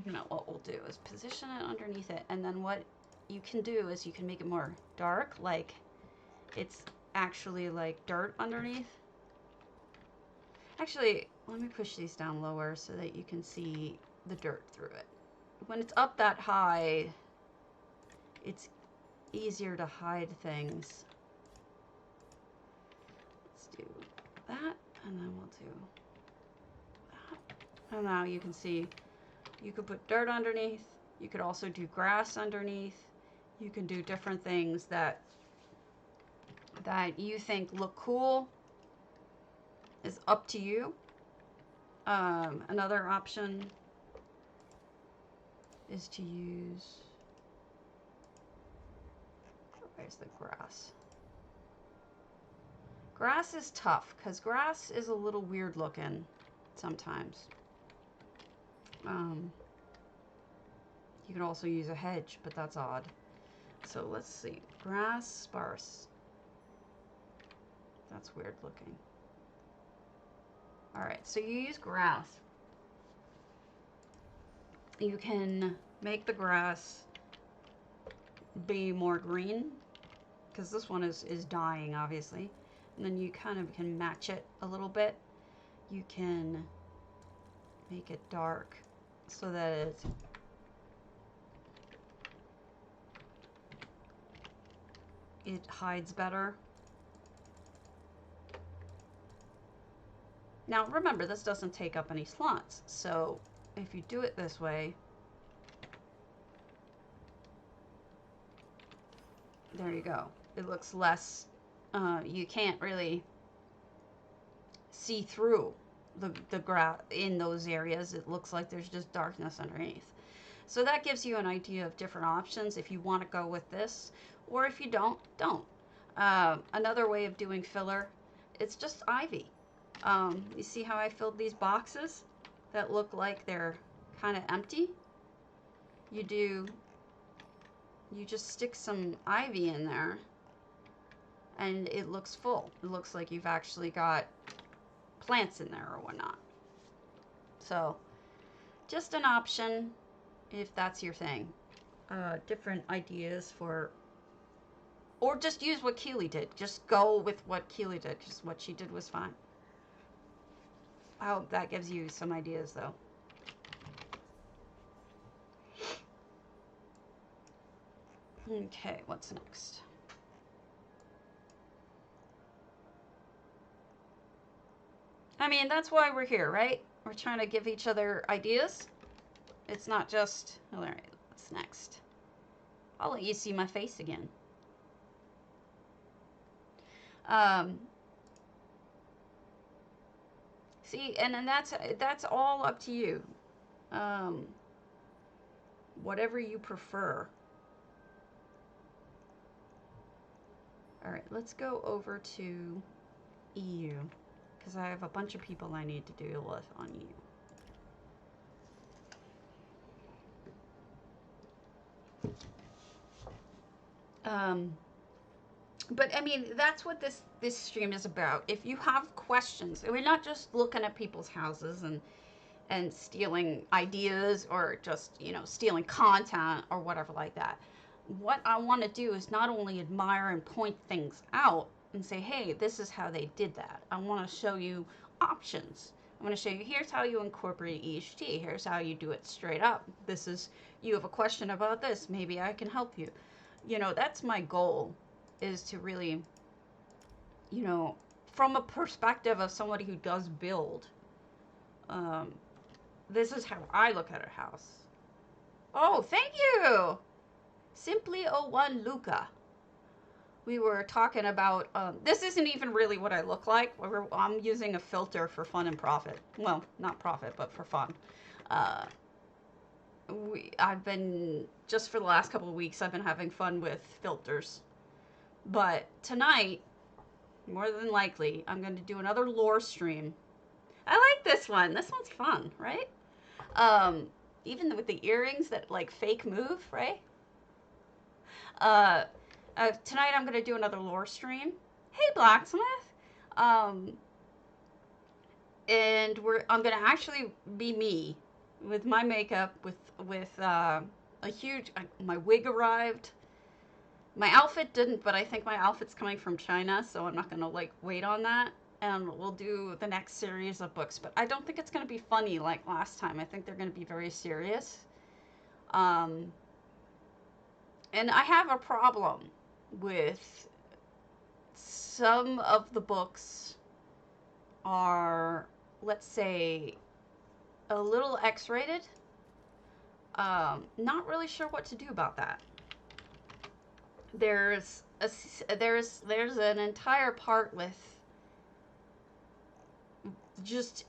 You know, what we'll do is position it underneath it, and then what you can do is you can make it more dark, like it's actually like dirt underneath. Actually, let me push these down lower so that you can see the dirt through it. When it's up that high, it's easier to hide things. Let's do that. And then we'll do that. And now you can see you could put dirt underneath. You could also do grass underneath. You can do different things that you think look cool. Is up to you. Another option is to use, where's the grass? Grass is tough because grass is a little weird looking sometimes. You can also use a hedge, but that's odd. So let's see. Grass sparse. That's weird looking. Alright, so you use grass. You can make the grass be more green, because this one is dying, obviously. And then you kind of can match it a little bit. You can make it dark so that it hides better. Now remember, this doesn't take up any slots, so if you do it this way, there you go. It looks less, you can't really see through the grass in those areas. It looks like there's just darkness underneath. So that gives you an idea of different options if you want to go with this, or if you don't. Another way of doing filler, it's just ivy. You see how I filled these boxes that look like they're kind of empty? You just stick some ivy in there and it looks full. It looks like you've actually got plants in there or whatnot. So just an option if that's your thing. Different ideas for, or just use what Keely did. Just go with what Keely did, because what she did was fine. I hope that gives you some ideas, though. Okay, what's next? I mean, that's why we're here, right? We're trying to give each other ideas. It's not just, all right, what's next? I'll let you see my face again. See, and then that's all up to you. Whatever you prefer. All right, let's go over to EU, because I have a bunch of people I need to deal with on EU. But I mean, that's what this stream is about. If you have questions, we're not just looking at people's houses and stealing ideas, or just, you know, stealing content or whatever like that. What I want to do is not only admire and point things out and say, hey, this is how they did that. I want to show you options. I'm going to show you, here's how you incorporate EHT. Here's how you do it straight up. This is, you have a question about this. Maybe I can help you. You know, that's my goal, is to really, you know, from a perspective of somebody who does build, this is how I look at a house. Oh, thank you! Simply 01 Luca. We were talking about, this isn't even really what I look like. I'm using a filter for fun and profit. Well, not profit, but for fun. I've been, just for the last couple of weeks, I've been having fun with filters. But tonight, more than likely, I'm going to do another lore stream. I like this one. This one's fun, right? Even with the earrings that like fake move, right? Tonight I'm going to do another lore stream. Hey, Blacksmith. And I'm going to actually be me with my makeup, with a huge, my wig arrived. My outfit didn't, but I think my outfit's coming from China, so I'm not going to like wait on that. And we'll do the next series of books, but I don't think it's going to be funny like last time. I think they're going to be very serious. And I have a problem with some of the books are, let's say, a little X-rated. Not really sure what to do about that. There's an entire part with just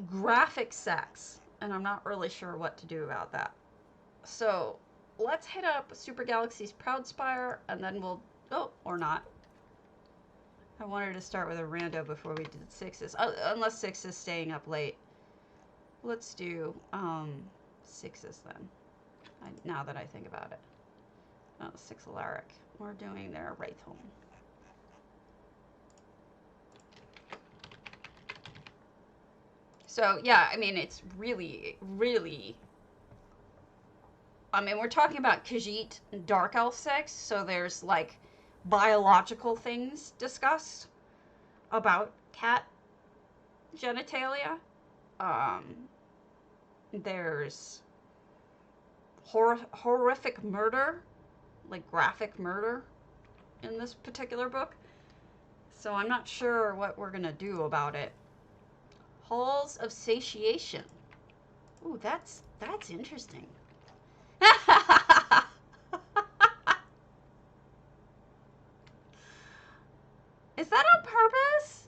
graphic sex, and I'm not really sure what to do about that. So let's hit up Super Galaxy's Proudspire, and then we'll, oh, or not. I wanted to start with a rando before we did sixes, unless six is staying up late. Let's do sixes then, now that I think about it. Oh, six Alaric. We're doing their wraithhome. So yeah, I mean, it's really, really, I mean, we're talking about Khajiit and Dark Elf sex, so there's like biological things discussed about cat genitalia. There's horrific murder, like graphic murder in this particular book. So I'm not sure what we're gonna do about it. Halls of Satiation. Ooh, that's interesting. Is that on purpose?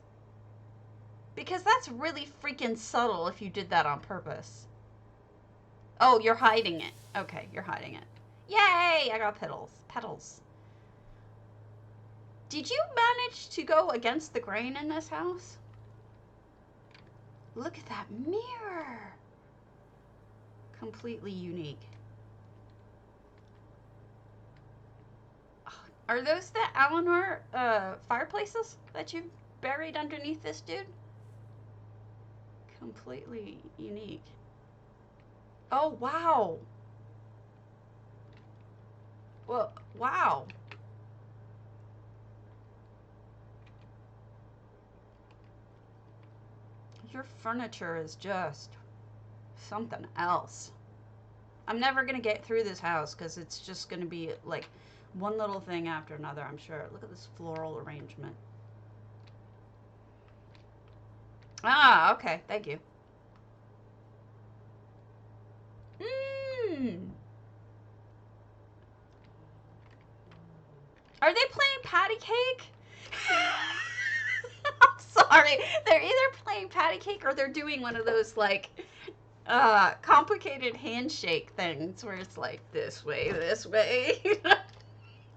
Because that's really freaking subtle if you did that on purpose. Oh, you're hiding it. Okay, you're hiding it. Yay! I got petals. Did you manage to go against the grain in this house? Look at that mirror. Completely unique. Are those the Alinor fireplaces that you've buried underneath this dude? Completely unique. Oh, wow. Well, wow. Your furniture is just something else. I'm never going to get through this house because it's just going to be like one little thing after another, I'm sure. Look at this floral arrangement. Ah, okay. Thank you. Mmm. Are they playing patty cake? I'm sorry. They're either playing patty cake or they're doing one of those like complicated handshake things where it's like this way, this way.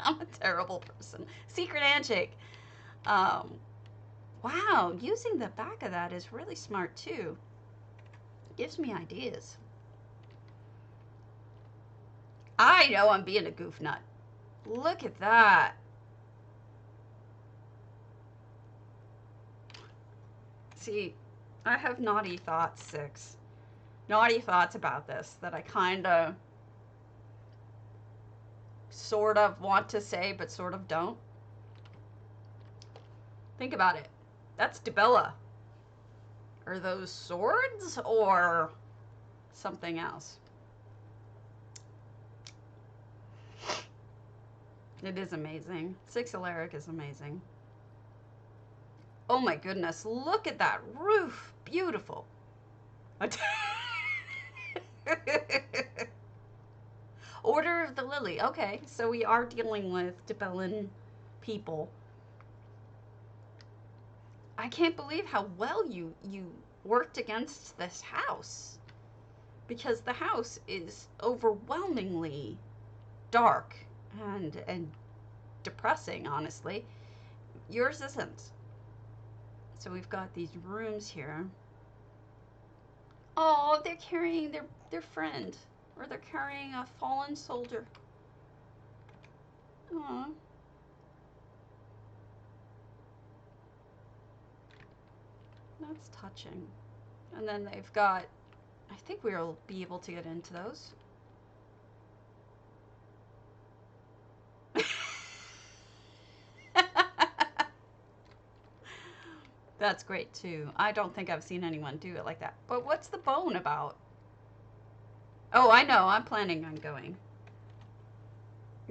I'm a terrible person. Secret handshake. Wow, using the back of that is really smart too. Gives me ideas. I know I'm being a goof nut. Look at that. See, I have naughty thoughts, 6. Naughty thoughts about this that I kind of sort of want to say but sort of don't. Think about it. That's Dibella. Are those swords or something else? It is amazing. 6 Alaric is amazing. Oh my goodness, look at that roof. Beautiful. Order of the Lily. Okay, so we are dealing with Dibellan people. I can't believe how well you worked against this house. Because the house is overwhelmingly dark and depressing, honestly. Yours isn't. So we've got these rooms here. Oh, they're carrying their friend. Or they're carrying a fallen soldier. Aww. That's touching. And then they've got, I think we'll be able to get into those. That's great too. I don't think I've seen anyone do it like that. But what's the bone about? Oh, I know. I'm planning on going.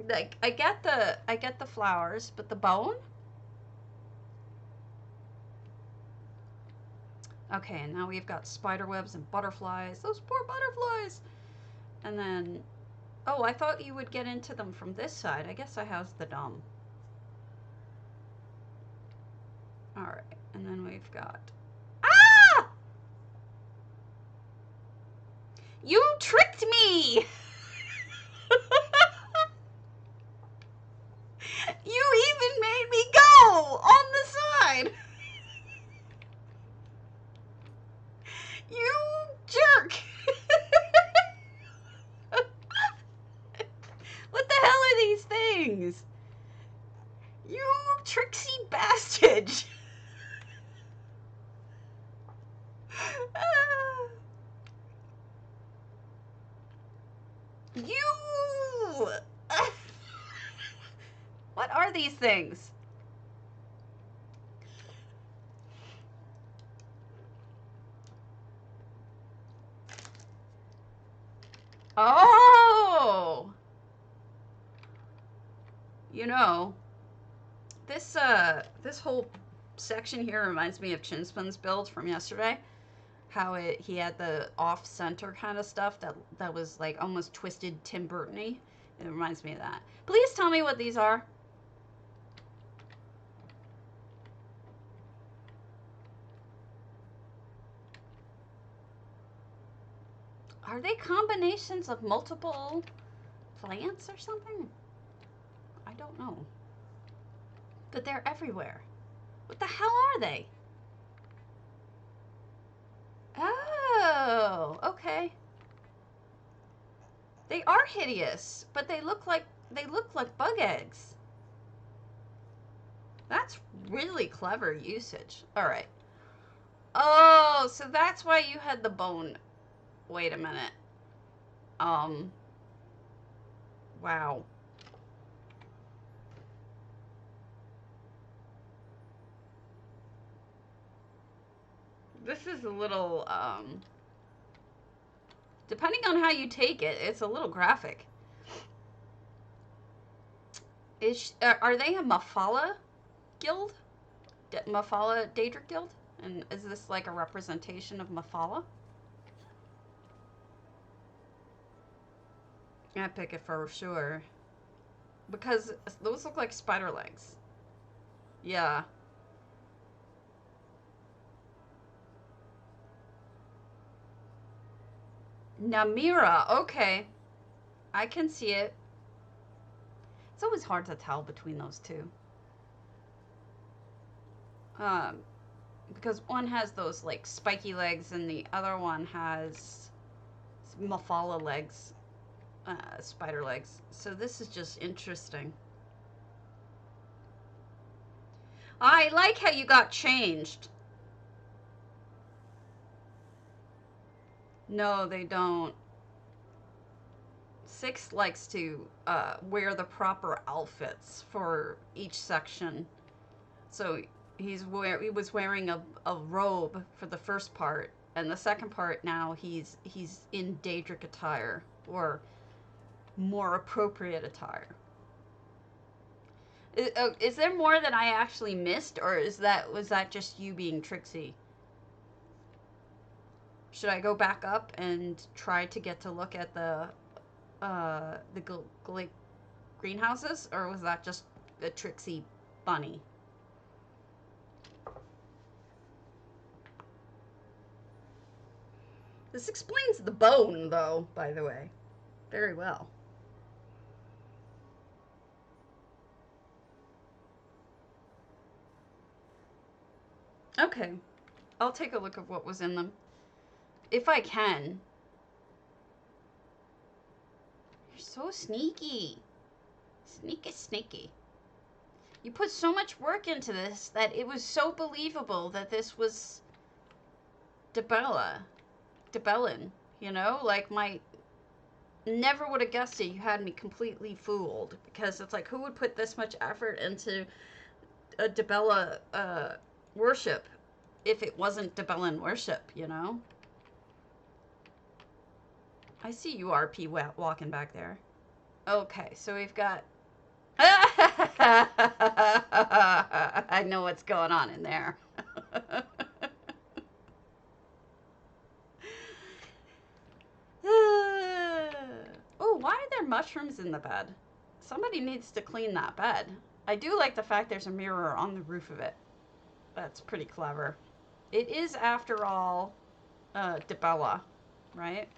Like I get the flowers, but the bone? Okay, and now we've got spider webs and butterflies. Those poor butterflies! And then, oh, I thought you would get into them from this side. I guess I housed the dumb. Alright, and then we've got... Ah! You tricked me! You even made me go on the side! You jerk! What the hell are these things? You tricksy bastard! You! What are these things? Oh! You know, this whole section here reminds me of Chinspin's build from yesterday. How he had the off-center kind of stuff that was like almost twisted Tim Burton-y. It reminds me of that. Please tell me what these are. Are they combinations of multiple plants or something? I don't know. But they're everywhere. What the hell are they? Oh, okay. They are hideous, but they look like bug eggs. That's really clever usage. All right. Oh, so that's why you had the bone. Wait a minute. Wow. This is a little, depending on how you take it, it's a little graphic. Are they a Mafala guild? Mafala Daedric guild? And is this like a representation of Mafala? I pick it for sure. Because those look like spider legs. Yeah. Namira, okay. I can see it. It's always hard to tell between those two. Because one has those like spiky legs and the other one has Mafala legs, spider legs. So this is just interesting. I like how you got changed. No, they don't. Six likes to wear the proper outfits for each section. So he was wearing a robe for the first part, and the second part now he's in Daedric attire, or more appropriate attire. Is there more that I actually missed, or was that just you being tricksy? Should I go back up and try to get to look at the greenhouses, or was that just a tricksy bunny? This explains the bone, though, by the way, very well. Okay, I'll take a look at what was in them. If I can. You're so sneaky. Sneaky. You put so much work into this that it was so believable that this was Debellin, you know? Like, never would have guessed it. You had me completely fooled. Because it's like, who would put this much effort into a Debella, worship if it wasn't Debellin worship, you know? I see you RP walking back there. Okay, so we've got... I know what's going on in there. Why are there mushrooms in the bed? Somebody needs to clean that bed. I do like the fact there's a mirror on the roof of it. That's pretty clever. It is, after all, Debella, right?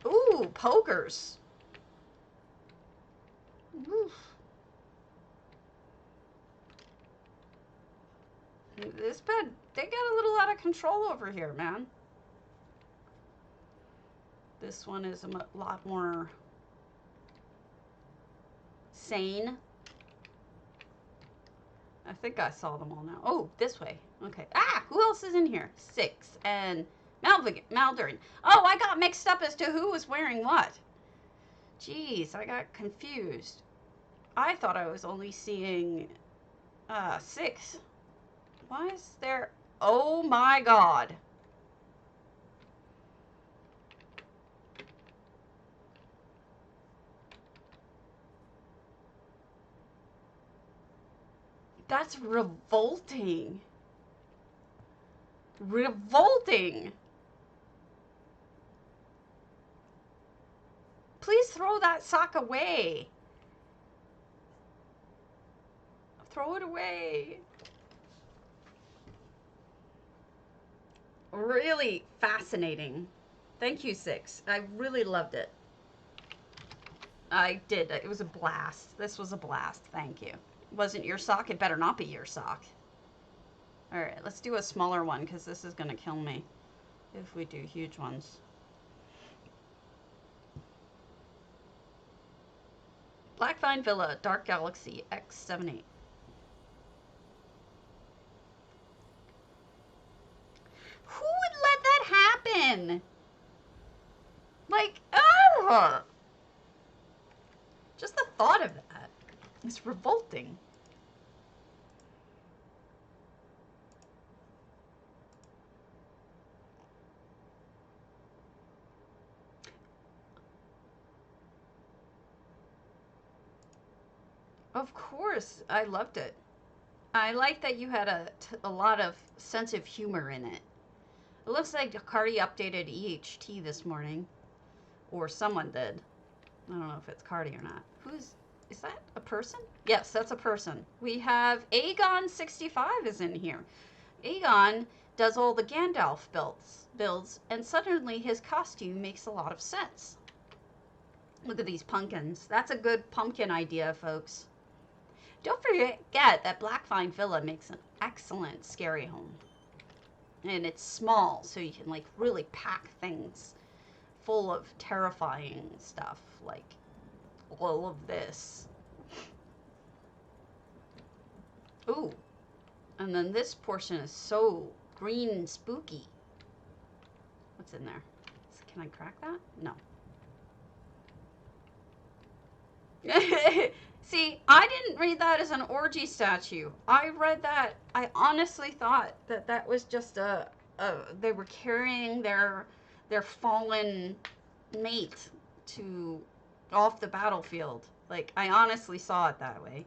Ooh, pokers. Oof. This bed, they got a little out of control over here, man. This one is a lot more sane. I think I saw them all now. Oh, this way. Okay. Ah, who else is in here? 6. And Maldurin. Oh, I got mixed up as to who was wearing what. Jeez, I got confused. I thought I was only seeing 6. Why is there... Oh my god. That's revolting. Revolting. Please throw that sock away. Throw it away. Really fascinating. Thank you, 6. I really loved it. I did. It was a blast. This was a blast. Thank you. Wasn't your sock? It better not be your sock. All right, let's do a smaller one because this is going to kill me if we do huge ones. Blackvine Villa, Dark Galaxy, X78. Who would let that happen? Like, oh! Just the thought of that is revolting. Of course, I loved it. I like that you had a lot of sense of humor in it. It looks like Cardi updated EHT this morning. Or someone did. I don't know if it's Cardi or not. Is that a person? Yes, that's a person. We have Aegon65 is in here. Aegon does all the Gandalf builds, and suddenly his costume makes a lot of sense. Look at these pumpkins. That's a good pumpkin idea, folks. Don't forget that Blackvine Villa makes an excellent scary home. And it's small, so you can like really pack things full of terrifying stuff, like all of this. Ooh. And then this portion is so green and spooky. What's in there? Can I crack that? No. See, I didn't read that as an orgy statue. I read that, I honestly thought that that was just they were carrying their fallen mate off the battlefield. Like, I honestly saw it that way.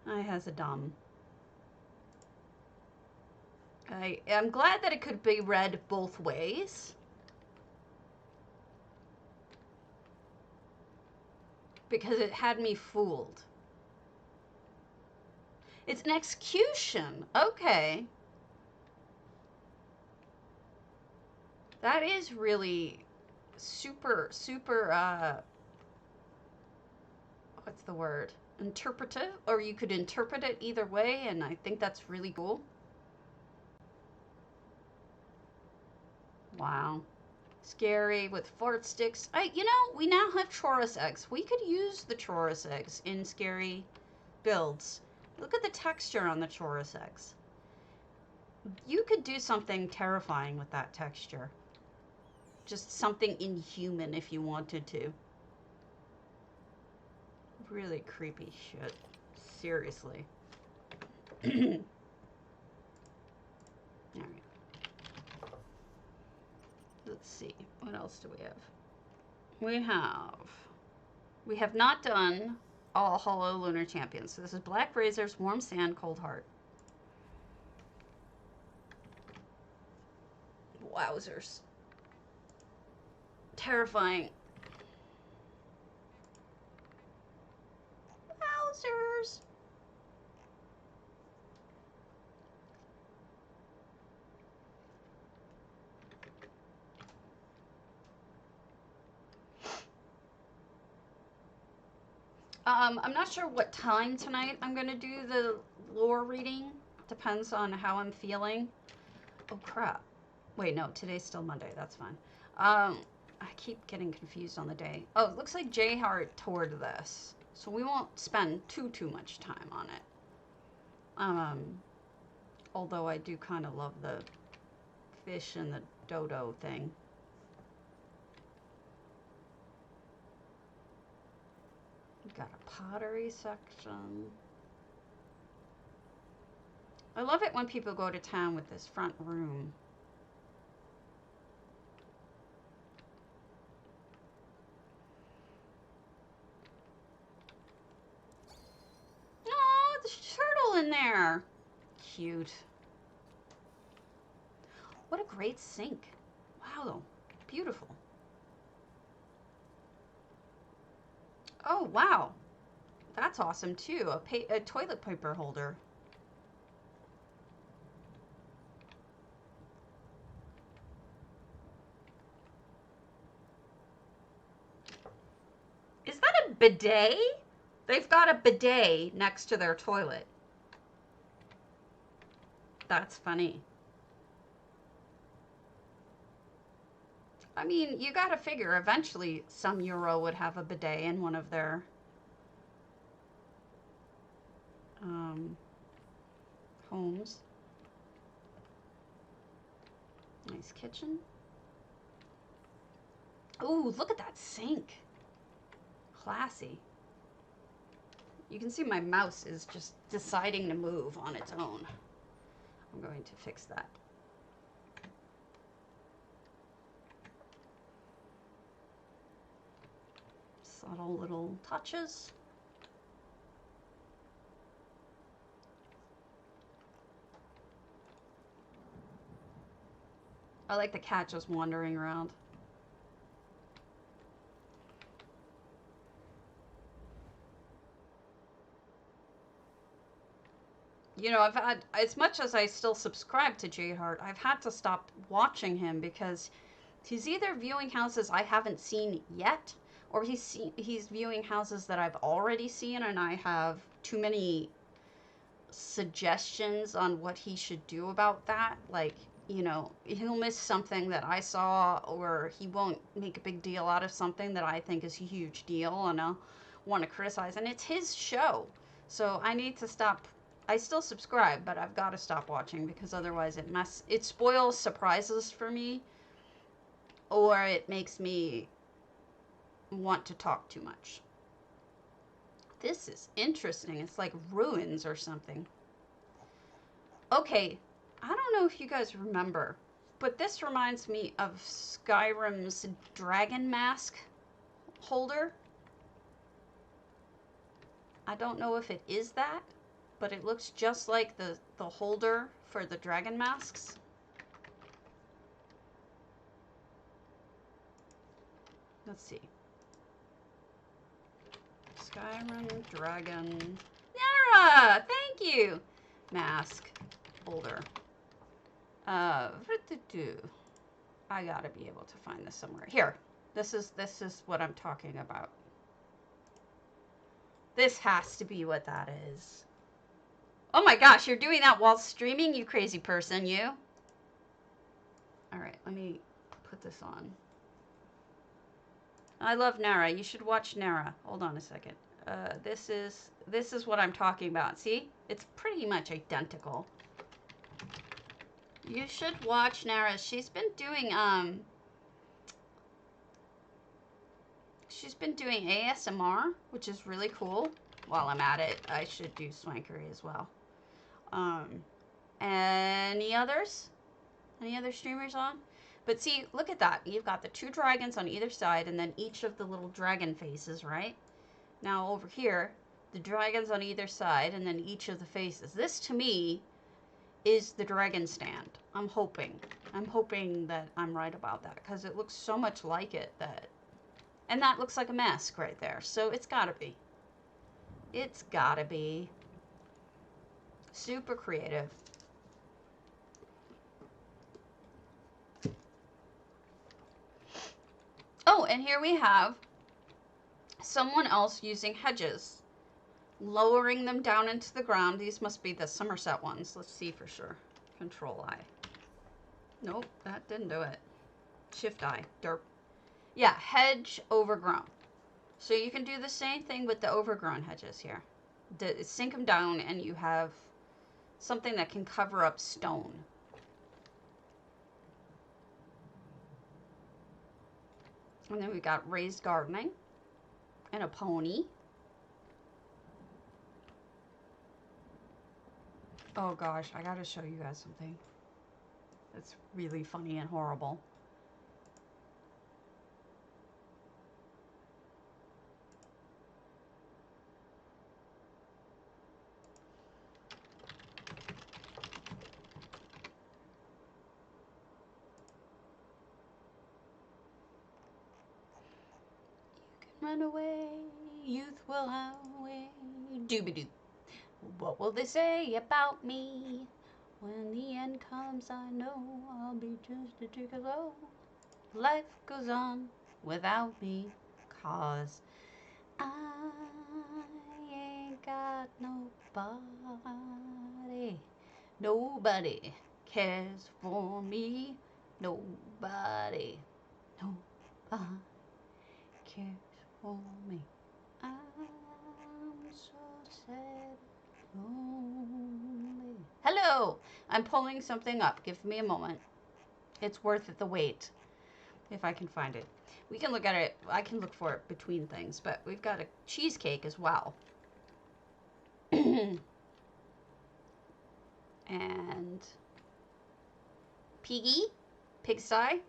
I has a dumb. I'm glad that it could be read both ways. Because it had me fooled. It's an execution. Okay. That is really super, what's the word? Interpretive? Or you could interpret it either way, and I think that's really cool. Wow. Scary with fart sticks. We now have Chorus eggs. We could use the Chorus eggs in scary builds. Look at the texture on the Chorus eggs. You could do something terrifying with that texture. Just something inhuman if you wanted to. Really creepy shit. Seriously. Alright. Let's see. What else do we have? We have not done all Hollow Lunar Champions. So this is Black Razors, Warm Sand, Cold Heart. Wowzers. terrifying. Wowzers. I'm not sure what time tonight I'm going to do the lore reading. Depends on how I'm feeling. Oh, crap. Wait, no, today's still Monday. That's fine. I keep getting confused on the day. Oh, it looks like J Hart toured this. So we won't spend too much time on it. Although I do kind of love the fish and the dodo thing. We've got a pottery section. I love it when people go to town with this front room. Oh, there's a turtle in there. Cute. What a great sink. Wow, beautiful. Oh, wow. That's awesome, too. A toilet paper holder. Is that a bidet? They've got a bidet next to their toilet. That's funny. I mean, you gotta figure eventually some Euro would have a bidet in one of their homes. Nice kitchen. Ooh, look at that sink. Classy. You can see my mouse is just deciding to move on its own. I'm going to fix that. Subtle little touches. I like the cat just wandering around. You know, I've had, as much as I still subscribe to J Hart, I've had to stop watching him because he's either viewing houses I haven't seen yet, or he's viewing houses that I've already seen and I have too many suggestions on what he should do about that. Like, you know, he'll miss something that I saw, or he won't make a big deal out of something that I think is a huge deal and I'll want to criticize. And it's his show. So I need to stop. I still subscribe, but I've got to stop watching because otherwise it spoils surprises for me, or it makes me want to talk too much. This is interesting. It's like ruins or something. Okay, I don't know if you guys remember, but this reminds me of Skyrim's dragon mask holder. I don't know if it is that, but it looks just like the holder for the dragon masks. Let's see. Skyrim dragon. Nara! Thank you! Mask holder. I gotta be able to find this somewhere. Here. This is what I'm talking about. This has to be what that is. Oh my gosh, you're doing that while streaming, you crazy person, you. Alright, let me put this on. I love Nara. You should watch Nara. Hold on a second. This is what I'm talking about. See? It's pretty much identical. You should watch Nara. She's been doing ASMR, which is really cool. While I'm at it, I should do swankery as well. Any others? Any other streamers on? But see, look at that. You've got the two dragons on either side and then each of the little dragon faces, right? Now over here, the dragons on either side and then each of the faces. This to me is the dragon stand. I'm hoping that I'm right about that, because it looks so much like it that, and that looks like a mask right there. So it's gotta be. It's gotta be. Super creative. Oh, and here we have someone else using hedges, lowering them down into the ground. These must be the Somerset ones. Let's see for sure. Control I. Nope, that didn't do it. Shift I. Derp. Yeah, hedge overgrown. So you can do the same thing with the overgrown hedges here. Sink them down and you have something that can cover up stone. And then we got raised gardening and a pony. Oh gosh, I gotta show you guys something. That's really funny and horrible. Run away, youth will away, doobie-doo. What will they say about me? When the end comes, I know I'll be just a tick low. Life goes on without me, 'cause I ain't got nobody. Nobody cares for me. Nobody. Nobody cares for me. I'm so sad, lonely. Hello! I'm pulling something up. Give me a moment. It's worth it, the wait. If I can find it. We can look at it. I can look for it between things, but we've got a cheesecake as well. And piggy, pigsty,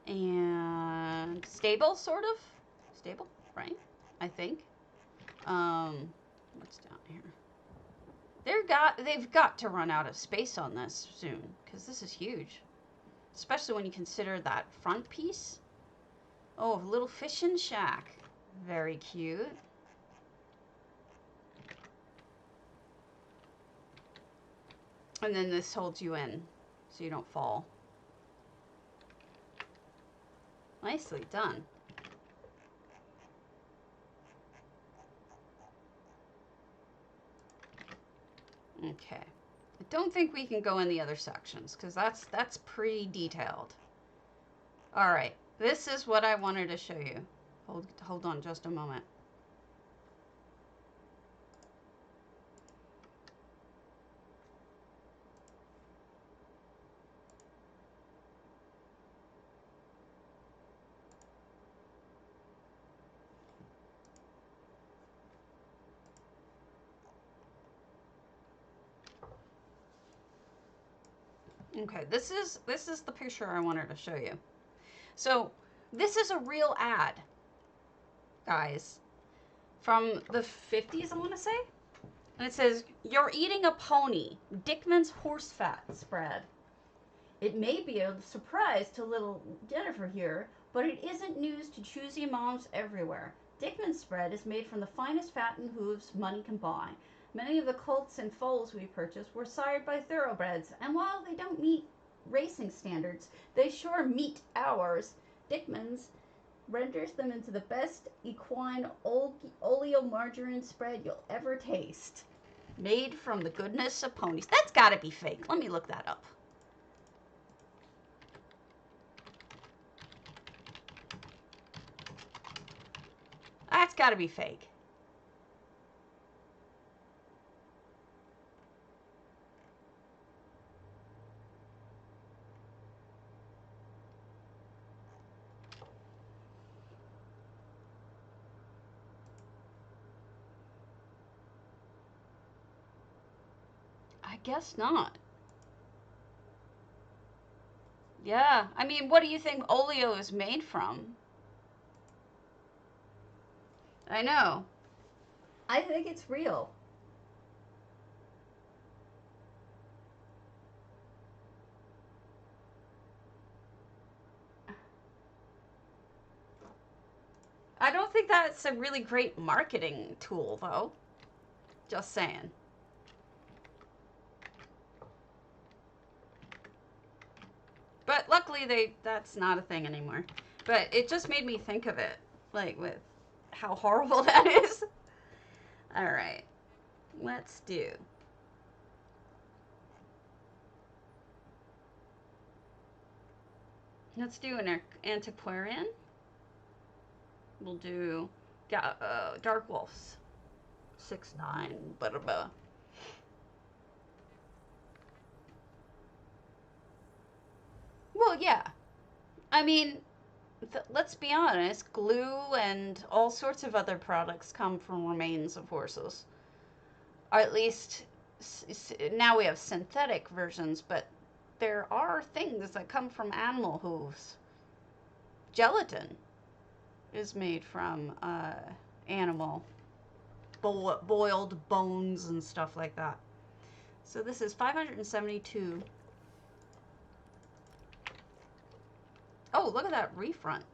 and stable, sort of. Stable, right? I think. What's down here? They've got to run out of space on this soon, because this is huge. Especially when you consider that front piece. Oh, a little fishing shack. Very cute. And then this holds you in, so you don't fall. Nicely done. Okay. I don't think we can go in the other sections, because that's pretty detailed. All right. This is what I wanted to show you. Hold on just a moment. Okay, this is the picture I wanted to show you. So, this is a real ad, guys, from the 50s, I want to say. And it says, "You're eating a pony, Dickman's horse fat spread. It may be a surprise to little Jennifer here, but it isn't news to choosy moms everywhere. Dickman's spread is made from the finest fat and hooves money can buy. Many of the colts and foals we purchased were sired by thoroughbreds, and while they don't meet racing standards, they sure meet ours. Dickman's renders them into the best equine oleomargarine spread you'll ever taste. Made from the goodness of ponies." That's gotta be fake. Let me look that up. That's gotta be fake. I guess not. Yeah, I mean, what do you think oleo is made from? I know. I think it's real. don't think that's a really great marketing tool, though. Just saying. But luckily, that's not a thing anymore. But it just made me think of it, like, with how horrible that is. All right. Let's do. Let's do an antiquarian. We'll do Dark Wolves. 6/9. Blah, blah, blah. Well, yeah. I mean, let's be honest. Glue and all sorts of other products come from remains of horses. Or at least, now we have synthetic versions, but there are things that come from animal hooves. Gelatin is made from animal boiled bones and stuff like that. So this is 572. Oh, look at that refront.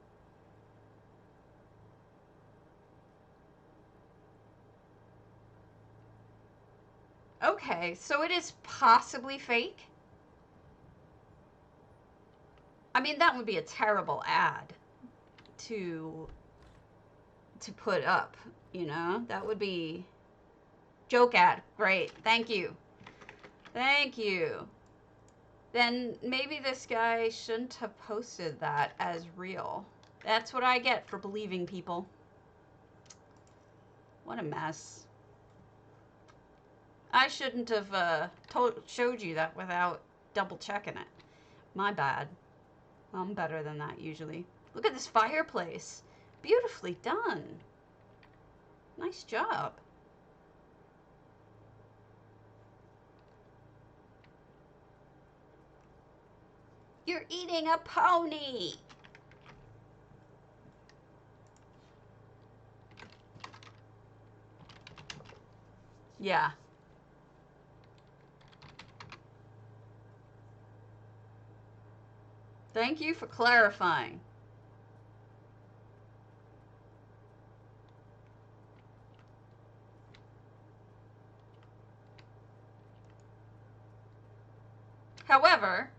Okay, so it is possibly fake. I mean, that would be a terrible ad to put up, you know? That would be joke ad. Great. Thank you. Thank you. Then maybe this guy shouldn't have posted that as real. That's what I get for believing people. What a mess. I shouldn't have showed you that without double checking it. My bad. I'm better than that usually. Look at this fireplace. Beautifully done. Nice job. You're eating a pony. Yeah. Thank you for clarifying. However,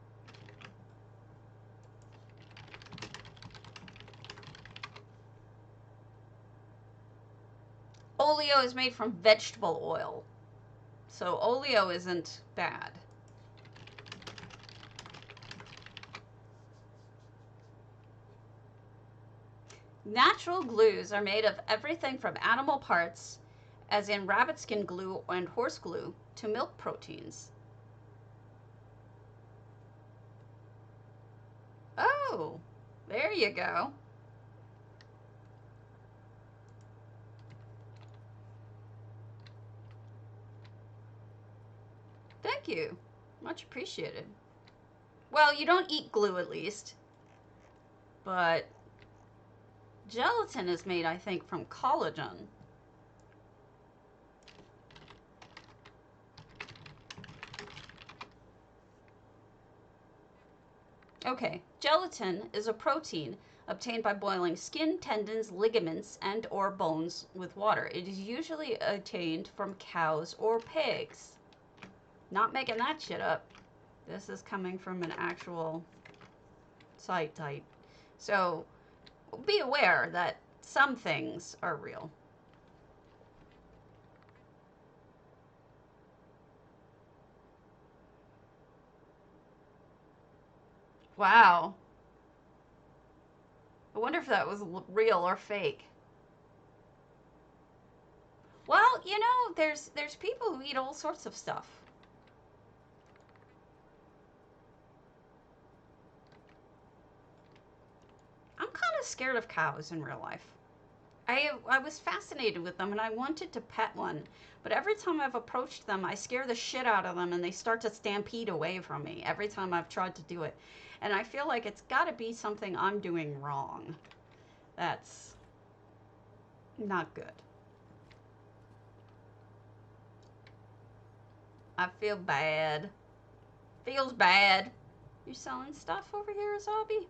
oleo is made from vegetable oil. So oleo isn't bad. Natural glues are made of everything from animal parts, as in rabbit skin glue and horse glue, to milk proteins. Oh, there you go. Thank you. Much appreciated. Well, you don't eat glue at least. But gelatin is made, I think, from collagen. Okay, gelatin is a protein obtained by boiling skin, tendons, ligaments, and or bones with water. It is usually obtained from cows or pigs. Not making that shit up. This is coming from an actual site type. So be aware that some things are real. Wow. I wonder if that was real or fake. Well, you know, there's people who eat all sorts of stuff. I'm kind of scared of cows in real life. I was fascinated with them and I wanted to pet one, but every time I've approached them, I scare the shit out of them and they start to stampede away from me every time I've tried to do it. And I feel like it's got to be something I'm doing wrong. That's not good. I feel bad. Feels bad. You selling stuff over here, Azabi?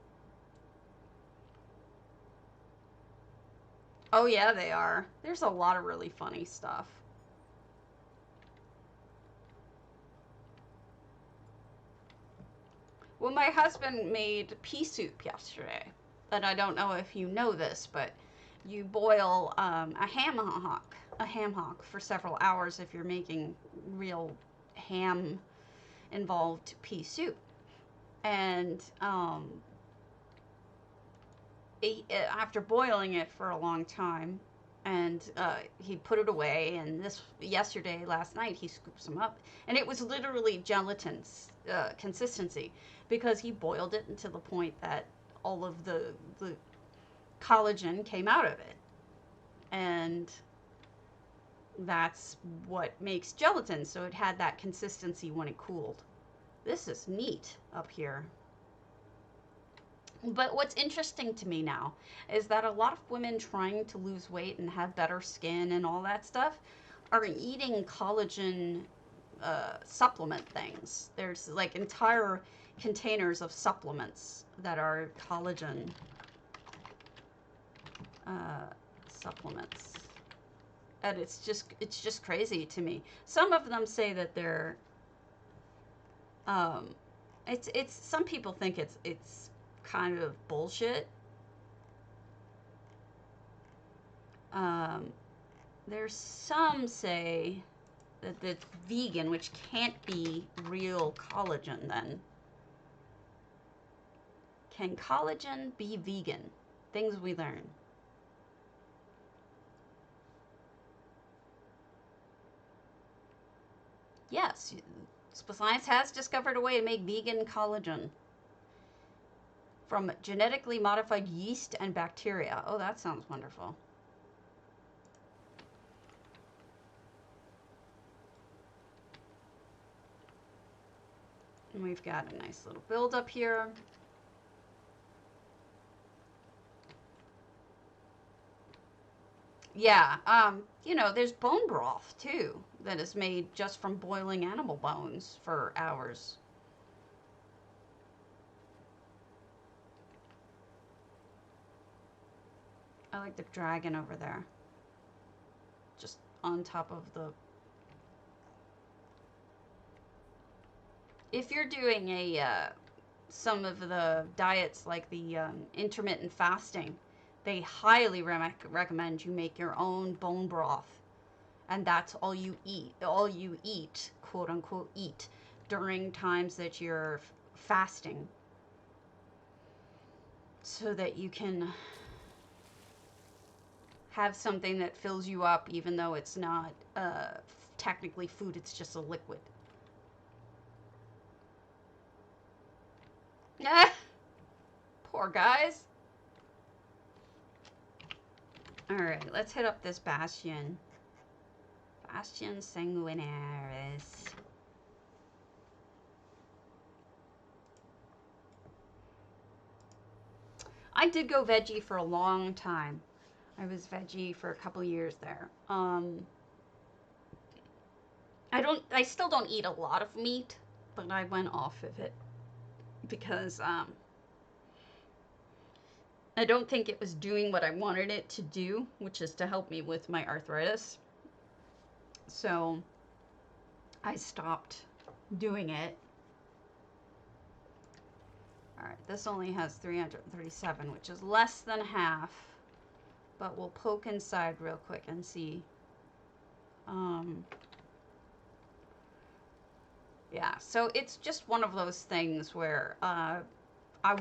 Oh yeah, they are. There's a lot of really funny stuff. Well, my husband made pea soup yesterday. And I don't know if you know this, but you boil a ham hock for several hours if you're making real ham involved pea soup. And after boiling it for a long time, and he put it away, and last night he scooped some up, and it was literally gelatin's consistency, because he boiled it until the point that all of the collagen came out of it, and that's what makes gelatin, so it had that consistency when it cooled. This is neat up here. But what's interesting to me now is that a lot of women trying to lose weight and have better skin and all that stuff are eating collagen supplement things. There's like entire containers of supplements that are collagen supplements. And it's just crazy to me. Some of them say that they're it's some people think it's kind of bullshit. There's some say that it's vegan, which can't be real collagen then. Can collagen be vegan? Things we learn. Yes, science has discovered a way to make vegan collagen from genetically modified yeast and bacteria. Oh, that sounds wonderful. And we've got a nice little build up here. Yeah, you know, there's bone broth too that is made just from boiling animal bones for hours. I like the dragon over there. Just on top of the... If you're doing some of the diets like the intermittent fasting, they highly recommend you make your own bone broth. And that's all you eat, quote unquote, eat during times that you're fasting. So that you can have something that fills you up, even though it's not technically food, it's just a liquid. Ah, poor guys. Alright, let's hit up this bastion. Bastion Sanguinaris. I did go veggie for a long time. I was veggie for a couple years there. I still don't eat a lot of meat, but I went off of it because I don't think it was doing what I wanted it to do, which is to help me with my arthritis. So I stopped doing it. Alright, this only has 337, which is less than half. But we'll poke inside real quick and see. Yeah, so it's just one of those things where I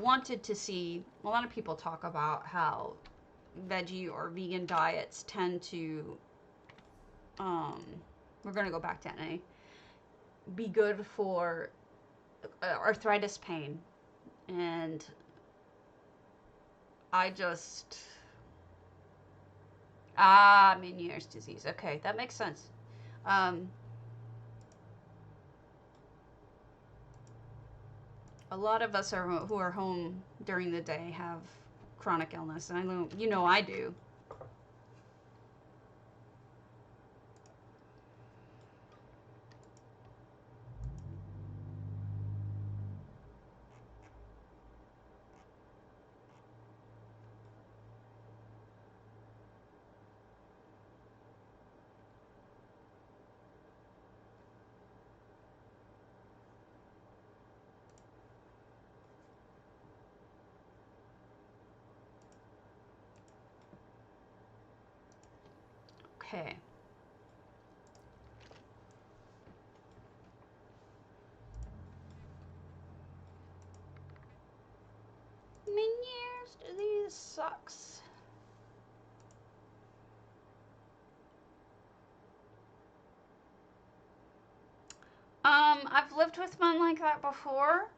wanted to see, a lot of people talk about how veggie or vegan diets tend to, we're going to go back to NA, be good for arthritis pain. And I just... Meniere's disease. Okay, that makes sense. A lot of us who are home during the day have chronic illness, and I know, you know, I do. Okay. Minions, these sucks. I've lived with men like that before,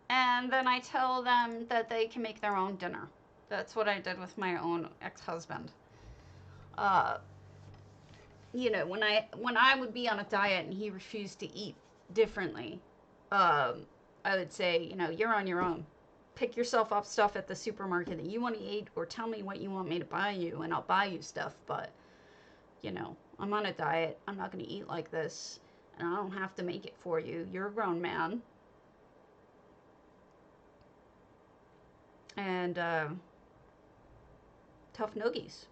and then I tell them that they can make their own dinner. That's what I did with my own ex-husband. Uh, you know, when I would be on a diet and he refused to eat differently, I would say, you know, you're on your own. Pick yourself up stuff at the supermarket that you want to eat, or tell me what you want me to buy you, and I'll buy you stuff. But, you know, I'm on a diet. I'm not going to eat like this, and I don't have to make it for you. You're a grown man. And, tough noogies,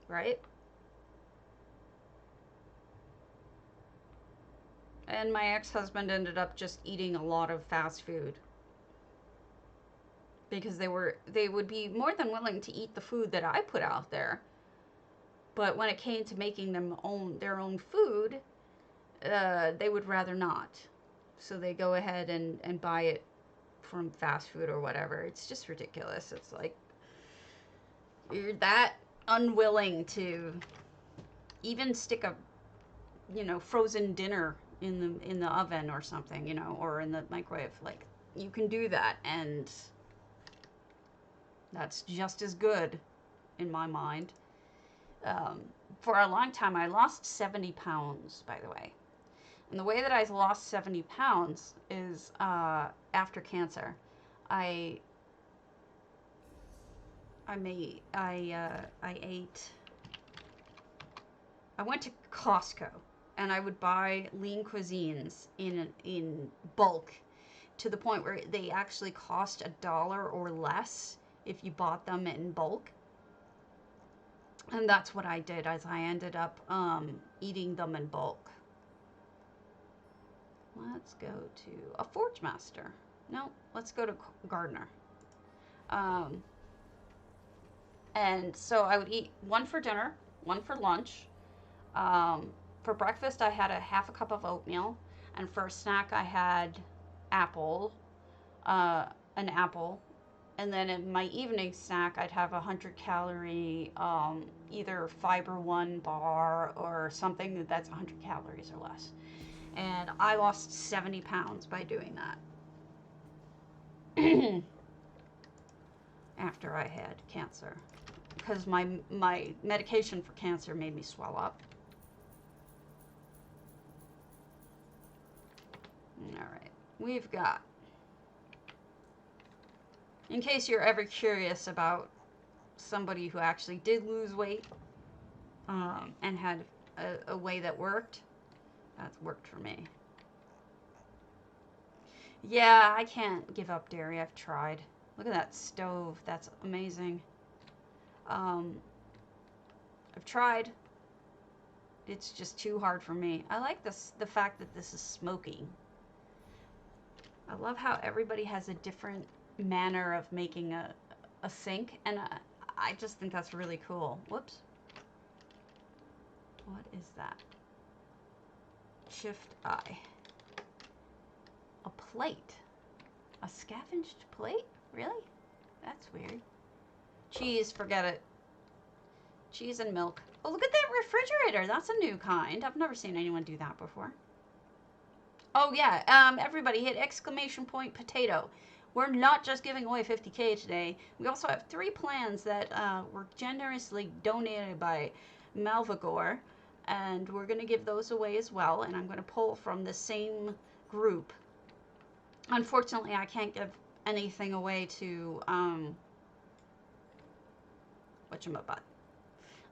right? And my ex-husband ended up just eating a lot of fast food because they would be more than willing to eat the food that I put out there, but when it came to making their own food, they would rather not. So they go ahead and buy it from fast food or whatever. It's just ridiculous. It's like you're that unwilling to even stick a, you know, frozen dinner in the oven or something, you know, or in the microwave. Like, you can do that, and that's just as good in my mind. For a long time, I lost 70 pounds, by the way. And the way that I lost 70 pounds is after cancer. I went to Costco, and I would buy lean cuisines in bulk, to the point where they actually cost $1 or less if you bought them in bulk. And that's what I did, as I ended up eating them in bulk. Let's go to a Forge Master. No, let's go to Gardner. And so I would eat one for dinner, one for lunch. For breakfast, I had half a cup of oatmeal, and for a snack, I had an apple, and then in my evening snack, I'd have 100-calorie, either Fiber One bar or something that's 100 calories or less. And I lost 70 pounds by doing that. After I had cancer, because my medication for cancer made me swell up. All right, we've got, in case you're ever curious about somebody who actually did lose weight and had a way that worked, that's worked for me. Yeah, I can't give up dairy. I've tried. Look at that stove. That's amazing. I've tried. It's just too hard for me. I like the fact that this is smoky. I love how everybody has a different manner of making a sink, and I just think that's really cool. Whoops. What is that? Shift I. A plate. A scavenged plate? Really? That's weird. Cheese, forget it. Cheese and milk. Oh, look at that refrigerator. That's a new kind. I've never seen anyone do that before. Oh, yeah. Everybody hit ! Potato. We're not just giving away 50K today. We also have 3 plans that were generously donated by Malvagor, and we're going to give those away as well, and I'm going to pull from the same group. Unfortunately, I can't give anything away to, whatchamabut.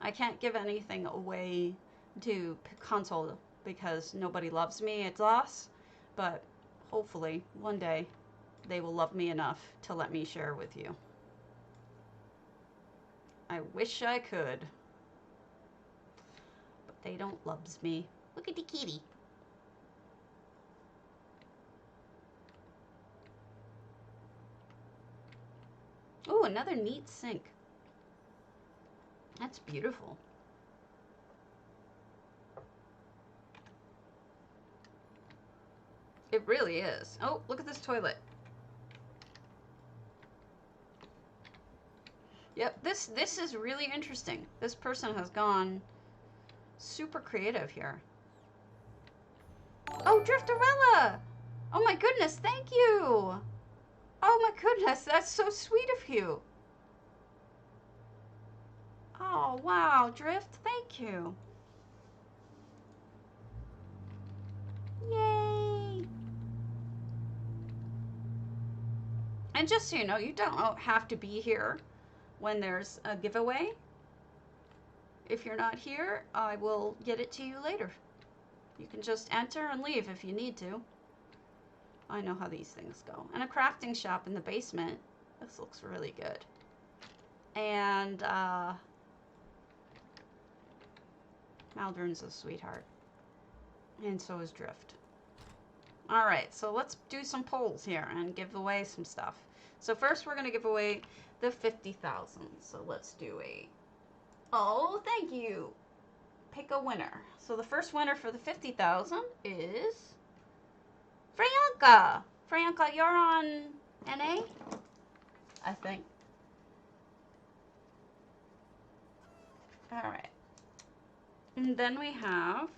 I can't give anything away to console because nobody loves me at DOS, but hopefully one day they will love me enough to let me share with you. I wish I could, but they don't loves me. Look at the kitty. Oh, another neat sink. That's beautiful. really is. Oh, look at this toilet. Yep, this is really interesting. This person has gone super creative here. Oh, Drifterella! Oh my goodness, thank you! Oh my goodness, that's so sweet of you. Oh, wow, Drift, thank you. Yay! And just so you know, you don't have to be here when there's a giveaway. If you're not here, I will get it to you later. You can just enter and leave if you need to. I know how these things go. And a crafting shop in the basement. This looks really good. And, Maldron's a sweetheart. And so is Drift. Alright, so let's do some polls here and give away some stuff. So first we're going to give away the 50,000. So let's do a... Oh, thank you. Pick a winner. So the first winner for the 50,000 is... Franca! Franca, you're on NA? I think. Alright. And then we have...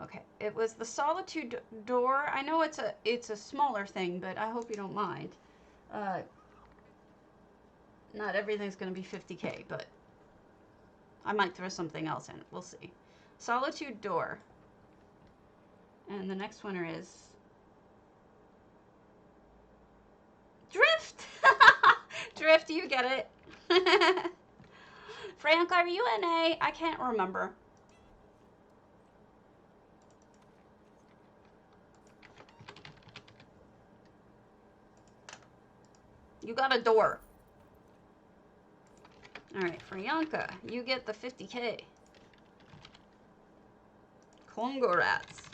Okay, it was the Solitude door. I know it's a smaller thing, but I hope you don't mind. Not everything's going to be 50K, but I might throw something else in. We'll see. Solitude door. And the next winner is... Drift! Drift, you get it. Frank, are you NA? I can't remember. You got a door. Alright, Franca, you get the 50K. Congo rats.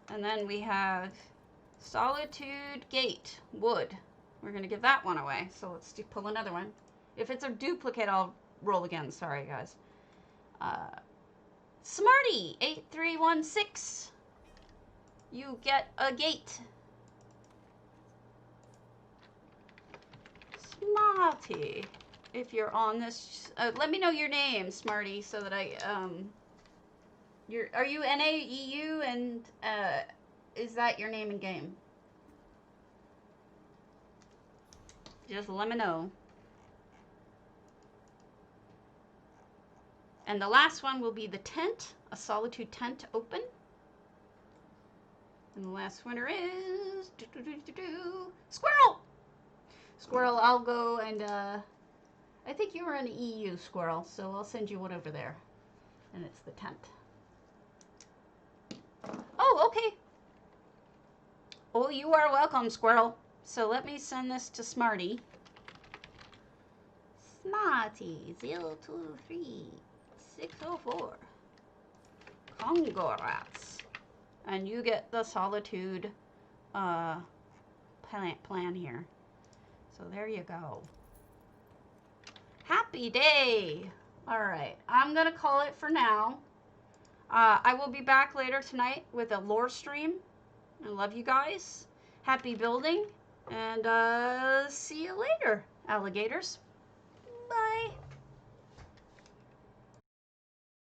And then we have Solitude Gate, wood. We're going to give that one away. So let's pull another one. If it's a duplicate, I'll roll again. Sorry, guys. Smarty, 8316. You get a gate. Smarty. If you're on this, let me know your name, Smarty, so that I, are you NA, EU, and, is that your name in game? Just let me know. And the last one will be the tent, a Solitude tent open. And the last winner is, Squirrel! Squirrel, I'll go and, I think you were an EU, Squirrel, so I'll send you one over there. And it's the tent. Oh, okay. Oh, you are welcome, Squirrel. So let me send this to Smarty. Smarty, 023604. Congo rats. And you get the Solitude plan here. So there you go. Happy day! Alright, I'm going to call it for now. I will be back later tonight with a lore stream. I love you guys. Happy building. And see you later, alligators. Bye.